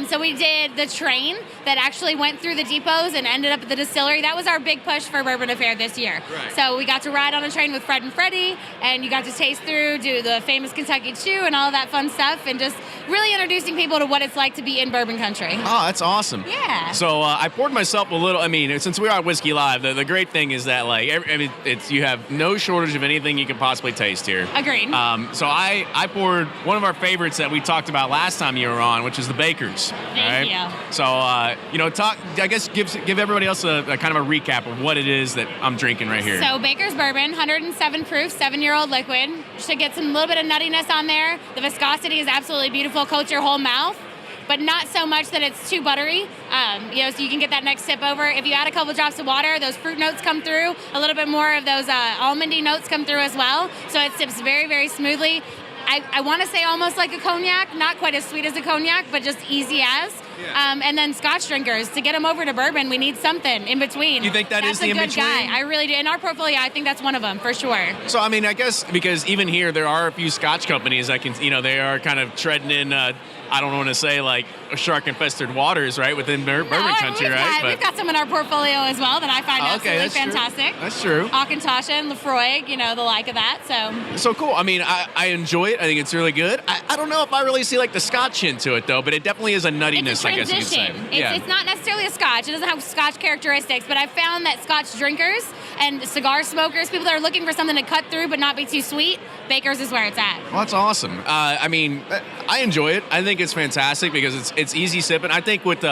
So we did the train that actually went through the depots and ended up at the distillery. That was our big push for Bourbon Affair this year. Right. So we got to ride on a train with Fred and Freddie, and you got to taste through, do the famous Kentucky Chew and all that fun stuff, and just really introducing people to what it's like to be in bourbon country. Oh, that's awesome. Yeah. So I poured myself a little. I mean, since we are at WhiskeyLive, the great thing is that you have no shortage of anything you can possibly taste here. Agreed. So I poured one of our favorites that we talked about last time you were on, which is the Baker's. Thank you. So talk. I guess give everybody else a kind of a recap of what it is that I'm drinking right here. So Baker's Bourbon, 107 proof, 7-year-old liquid. Should get some little bit of nuttiness on there. The viscosity is absolutely beautiful, coats your whole mouth, but not so much that it's too buttery. So you can get that next sip over. If you add a couple drops of water, those fruit notes come through. A little bit more of those almondy notes come through as well. So it sips very, very smoothly. I want to say almost like a cognac, not quite as sweet as a cognac, but just easy as. Yeah. And then Scotch drinkers, to get them over to bourbon, we need something in between. You think that's the in-between? That's a good guy. I really do. In our portfolio, I think that's one of them, for sure. So, I mean, I guess because even here, there are a few Scotch companies that can, they are kind of treading in, I don't want to say like shark-infested waters, right, within bourbon country, right? We've got some in our portfolio as well that I find absolutely fantastic. True. That's true. Auchentosha and Lefroy, the like of that. So cool. I mean, I enjoy it. I think it's really good. I don't know if I really see like the Scotch into it though, but it definitely is a nuttiness, I guess you could say. It's not necessarily a Scotch. It doesn't have Scotch characteristics, but I've found that Scotch drinkers and cigar smokers, people that are looking for something to cut through but not be too sweet, Baker's is where it's at. Well, that's awesome. I mean, I enjoy it. I think it's fantastic because it's easy sipping. I think with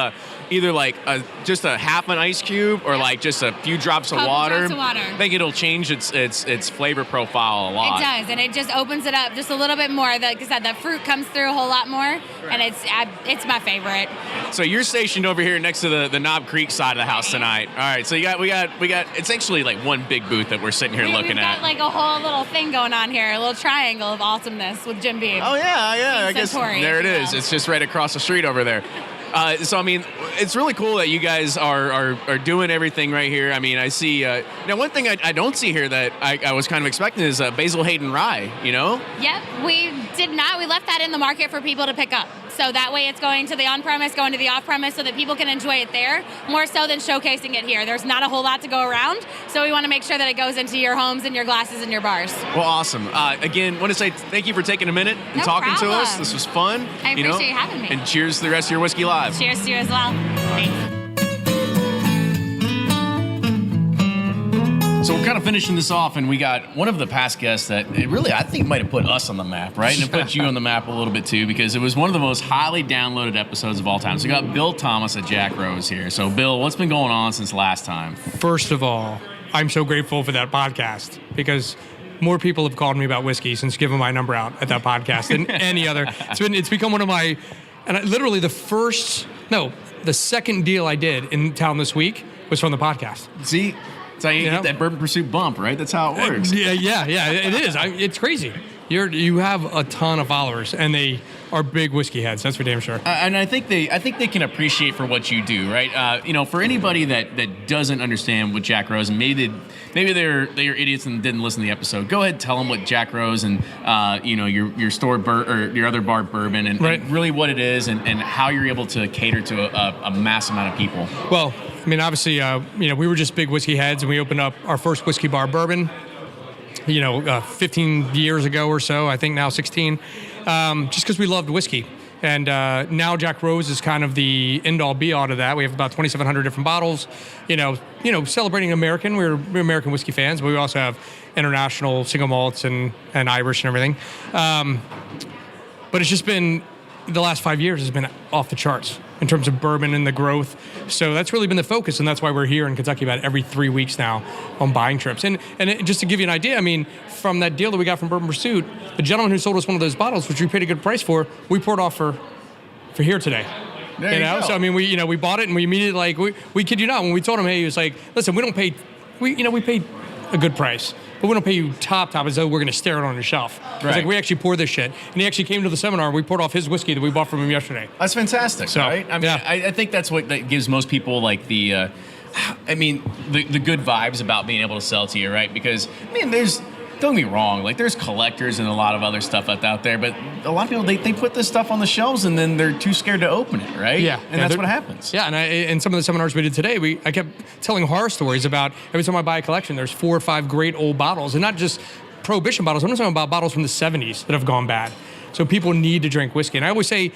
either like just a half an ice cube or like just a few drops of water, I think it'll change its flavor profile a lot. It does, and it just opens it up just a little bit more. Like I said, the fruit comes through a whole lot more, and it's my favorite. So you're stationed over here next to the Knob Creek side of the house tonight. All right, so we got. It's actually like one big booth that we're sitting here looking at. We've got like a whole little thing going on here, a little triangle of awesomeness with Jim Beam. Oh yeah. I guess there it is. It's just right across the street over there. So I mean, it's really cool that you guys are doing everything right here. I mean, I see. Now, one thing I don't see here that I was kind of expecting is Basil Hayden rye. Yep, we did not. We left that in the market for people to pick up. So that way it's going to the on-premise, going to the off-premise so that people can enjoy it there, more so than showcasing it here. There's not a whole lot to go around, so we want to make sure that it goes into your homes and your glasses and your bars. Well, awesome. Again, want to say thank you for taking a minute and talking to us. This was fun. I appreciate you having me. And cheers to the rest of your Whiskey Live. Cheers to you as well. Thanks. So we're kind of finishing this off, and we got one of the past guests that it really, I think, might have put us on the map, right? And it put you on the map a little bit, too, because it was one of the most highly downloaded episodes of all time. So we got Bill Thomas at Jack Rose here. So, Bill, what's been going on since last time? First of all, I'm so grateful for that podcast because more people have called me about whiskey since giving my number out at that podcast than any other. It's become one of my, literally the second deal I did in town this week was from the podcast. See? That's how you get that Bourbon Pursuit bump, right? That's how it works. Yeah, it is. It's crazy. You have a ton of followers, and they are big whiskey heads. That's for damn sure. And I think they can appreciate for what you do, right? For anybody that doesn't understand what Jack Rose, and maybe they're idiots and didn't listen to the episode. Go ahead and tell them what Jack Rose and your store or your other bar bourbon and really what it is and how you're able to cater to a mass amount of people. Well, I mean, obviously, we were just big whiskey heads, and we opened up our first whiskey bar bourbon, 15 years ago or so, I think now 16, just because we loved whiskey. And now Jack Rose is kind of the end-all be-all to that. We have about 2,700 different bottles, celebrating American. We're American whiskey fans, but we also have international single malts and Irish and everything. But it's just been, the last 5 years has been off the charts in terms of bourbon and the growth. So that's really been the focus, and that's why we're here in Kentucky about every 3 weeks now on buying trips. And just to give you an idea, I mean, from that deal that we got from Bourbon Pursuit, the gentleman who sold us one of those bottles, which we paid a good price for, we poured off for here today. There you go. So I mean, we bought it and we immediately, we kid you not, when we told him, hey, he was like, listen, we don't pay we paid a good price, but we don't pay you top as though we're going to stare it on your shelf. It's Right. like we actually pour this shit. And he actually came to the seminar. We poured off his whiskey that we bought from him yesterday. That's fantastic, So, right? I mean, yeah. I think that's what that gives most people like the good vibes about being able to sell to you, right? Because don't get me wrong, like there's collectors and a lot of other stuff out there, but a lot of people they put this stuff on the shelves and then they're too scared to open it, right? Yeah, and that's what happens. Yeah, and in some of the seminars we did today, I kept telling horror stories about every time I buy a collection, there's 4 or 5 great old bottles, and not just Prohibition bottles. I'm talking about bottles from the 70s that have gone bad. So people need to drink whiskey. And I always say,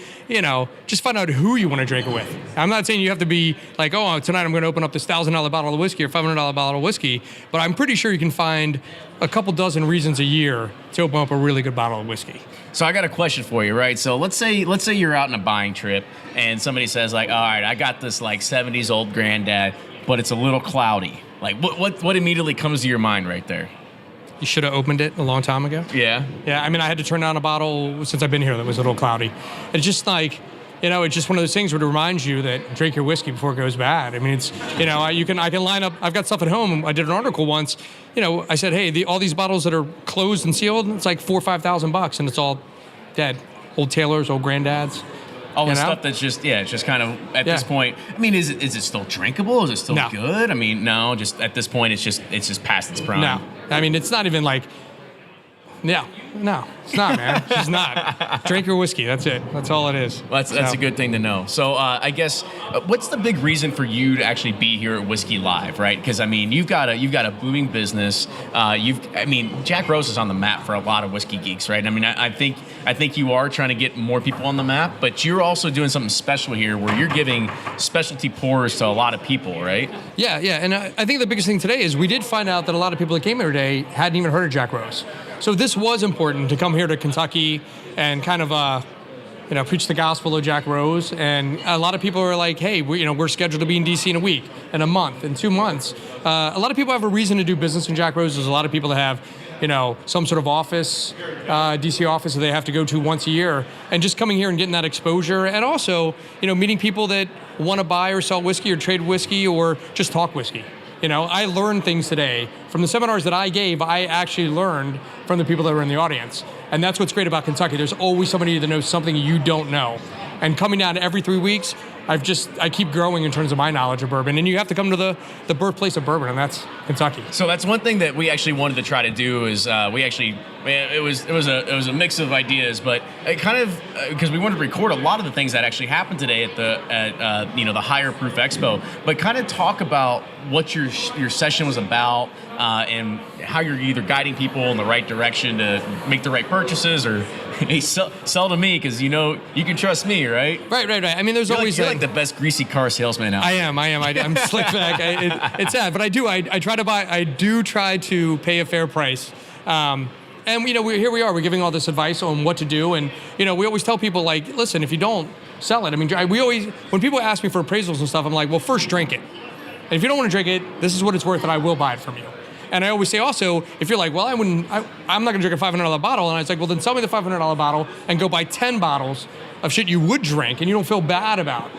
just find out who you want to drink it with. I'm not saying you have to be like, oh, tonight I'm going to open up this $1,000 bottle of whiskey or $500 bottle of whiskey. But I'm pretty sure you can find a couple dozen reasons a year to open up a really good bottle of whiskey. So I got a question for you, right? So let's say you're out on a buying trip and somebody says like, all right, I got this like 70s old granddad, but it's a little cloudy. Like what immediately comes to your mind right there? You should have opened it a long time ago. Yeah. Yeah, I mean, I had to turn down a bottle since I've been here that was a little cloudy. It's just like, it's just one of those things where it reminds you that drink your whiskey before it goes bad. I mean, it's, I can line up, I've got stuff at home. I did an article once, I said, hey, all these bottles that are closed and sealed, it's like $4,000 or $5,000 and it's all dead. Old Taylors, old granddads. All the stuff that's just, it's just kind of at this point. I mean, is it still drinkable? Is it still good? I mean, no, just at this point, it's just past its prime. No, I mean, it's not even like, no, it's not, man. It's just not. Drink your whiskey. That's it. That's all it is. Well, that's a good thing to know. So I guess what's the big reason for you to actually be here at WhiskeyLive, right? Because I mean, you've got a booming business. Jack Rose is on the map for a lot of whiskey geeks, right? I mean, I think you are trying to get more people on the map, but you're also doing something special here, where you're giving specialty pours to a lot of people, right? Yeah, and I think the biggest thing today is we did find out that a lot of people that came here today hadn't even heard of Jack Rose. So this was important to come here to Kentucky and kind of, preach the gospel of Jack Rose. And a lot of people are like, hey, we're scheduled to be in D.C. in a week, in a month, in 2 months. A lot of people have a reason to do business in Jack Rose. There's a lot of people that have, some sort of office, D.C. office that they have to go to once a year. And just coming here and getting that exposure. And also, meeting people that want to buy or sell whiskey or trade whiskey or just talk whiskey. I learned things today. From the seminars that I gave, I actually learned from the people that were in the audience. And that's what's great about Kentucky. There's always somebody that knows something you don't know. And coming down every 3 weeks, I keep growing in terms of my knowledge of bourbon. And you have to come to the birthplace of bourbon, and that's Kentucky. So that's one thing that we actually wanted to try to do is it was a mix of ideas, but it kind of because we wanted to record a lot of the things that actually happened today at the Higher Proof Expo, but kind of talk about what your session was about and how you're either guiding people in the right direction to make the right purchases or hey, sell to me because you can trust me, right? Right. I mean, you're like the best greasy car salesman out there. I am. I'm slick back. It's sad, but I do. I do try to pay a fair price. And here we are. We're giving all this advice on what to do, and we always tell people like, listen, if you don't sell it, I mean, when people ask me for appraisals and stuff, I'm like, well, first drink it. And if you don't want to drink it, this is what it's worth, and I will buy it from you. And I always say also, if you're like, well, I'm not going to drink a $500 bottle, and I was like, well, then sell me the $500 bottle and go buy 10 bottles of shit you would drink and you don't feel bad about,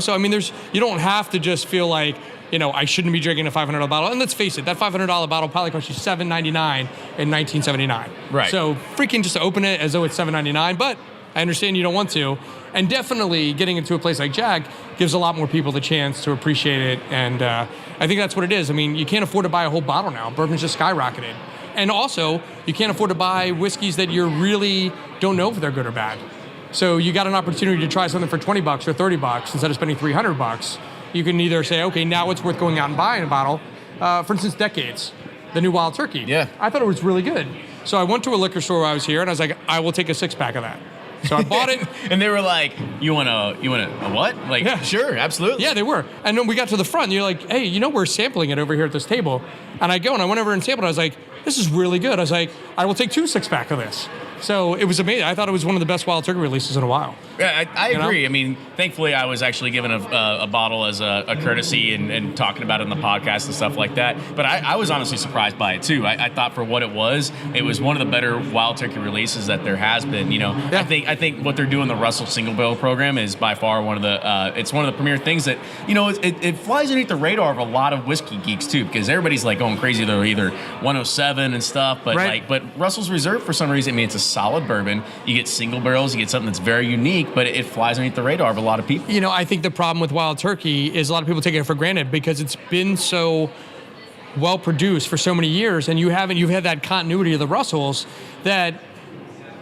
So, I mean, you don't have to just feel like, I shouldn't be drinking a $500 bottle. And let's face it, that $500 bottle probably cost you $7.99 in 1979. Right. So freaking just open it as though it's $7.99, but I understand you don't want to. And definitely getting into a place like Jack gives a lot more people the chance to appreciate it. And I think that's what it is. I mean, you can't afford to buy a whole bottle now. Bourbon's just skyrocketed. And also, you can't afford to buy whiskeys that you really don't know if they're good or bad. So you got an opportunity to try something for $20 or $30 instead of spending $300. You can either say, okay, now it's worth going out and buying a bottle. For instance, Decades, the new Wild Turkey. Yeah. I thought it was really good. So I went to a liquor store while I was here, and I was like, I will take a 6-pack of that. So I bought it. And they were like, you want a what? Like, yeah. Sure, absolutely. Yeah, they were. And then we got to the front, and you're like, hey, we're sampling it over here at this table. And I went over and sampled it. I was like, this is really good. I was like, I will take 2 6-pack of this. So it was amazing. I thought it was one of the best Wild Turkey releases in a while. Yeah, I agree. I mean, thankfully, I was actually given a bottle as a courtesy and talking about it in the podcast and stuff like that. But I was honestly surprised by it, too. I thought for what it was one of the better Wild Turkey releases that there has been. I think what they're doing, the Russell Single Barrel program, is by far one of the premier things that, it flies underneath the radar of a lot of whiskey geeks, too, because everybody's like going crazy. They're either 107 and stuff, but Russell's Reserve, for some reason, it's a solid bourbon. You get single barrels, you get something that's very unique, but it flies underneath the radar of a lot of people. I think the problem with Wild Turkey is a lot of people take it for granted because it's been so well produced for so many years, and you've had that continuity of the Russells that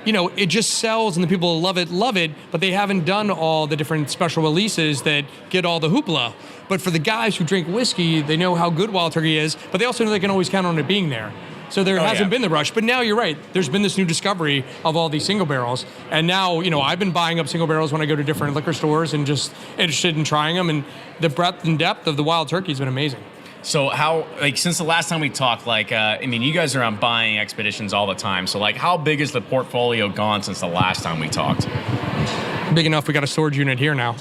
it just sells and the people love it, but they haven't done all the different special releases that get all the hoopla. But for the guys who drink whiskey, they know how good Wild Turkey is, but they also know they can always count on it being there. So there hasn't been the rush. But now you're right. There's been this new discovery of all these single barrels. And now, I've been buying up single barrels when I go to different liquor stores and just interested in trying them. And the breadth and depth of the Wild Turkey has been amazing. So since the last time we talked, you guys are on buying expeditions all the time. So how big has the portfolio gone since the last time we talked? Big enough. We got a storage unit here now.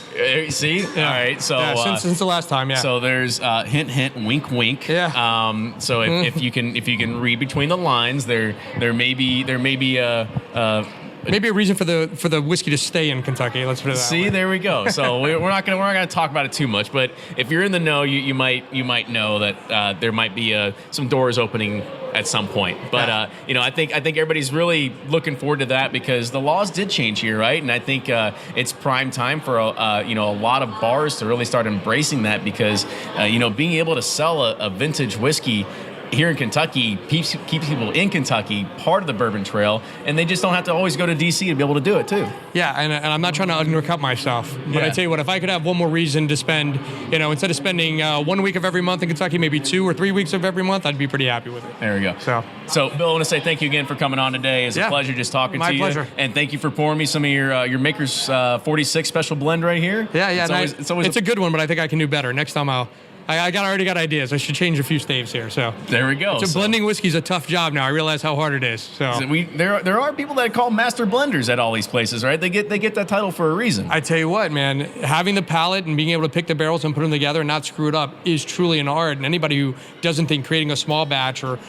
See? Yeah. All right. So since the last time, yeah. So there's hint, hint, wink, wink. Yeah. So if you can read between the lines, there may be maybe a reason for the whiskey to stay in Kentucky. Let's put it that way. See, there we go. So we're not gonna talk about it too much, but if you're in the know, you might know that there might be some doors opening at some point. But I think everybody's really looking forward to that because the laws did change here, right? And I think it's prime time for a lot of bars to really start embracing that because being able to sell a vintage whiskey here in Kentucky keeps people in Kentucky part of the Bourbon Trail, and they just don't have to always go to D.C. to be able to do it too. Yeah, and I'm not trying to undercut myself, but I tell you what, if I could have one more reason to spend, instead of spending 1 week of every month in Kentucky, maybe 2 or 3 weeks of every month, I'd be pretty happy with it. There we go. So Bill, I want to say thank you again for coming on today. It's a pleasure just talking to you. My pleasure. And thank you for pouring me some of your Maker's 46 special blend right here. Yeah. It's a good one, but I think I can do better. Next time I already got ideas. I should change a few staves here. So there we go. So blending whiskey is a tough job now. I realize how hard it is. So there are people that call master blenders at all these places, right? They get that title for a reason. I tell you what, man, having the palate and being able to pick the barrels and put them together and not screw it up is truly an art. And anybody who doesn't think creating a small batch or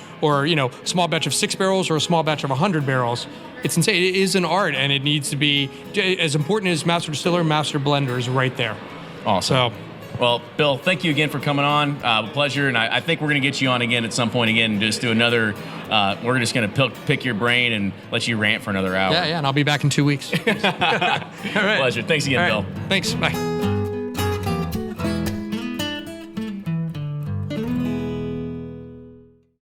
small batch of 6 barrels or a small batch of 100 barrels, it's insane. It is an art, and it needs to be as important as master distiller, master blender is right there. Awesome. Well, Bill, thank you again for coming on. Pleasure, and I think we're going to get you on again at some point again and just do another. We're just going to pick your brain and let you rant for another hour. Yeah, and I'll be back in 2 weeks. All right. Pleasure. Thanks again, Bill. Thanks. Bye.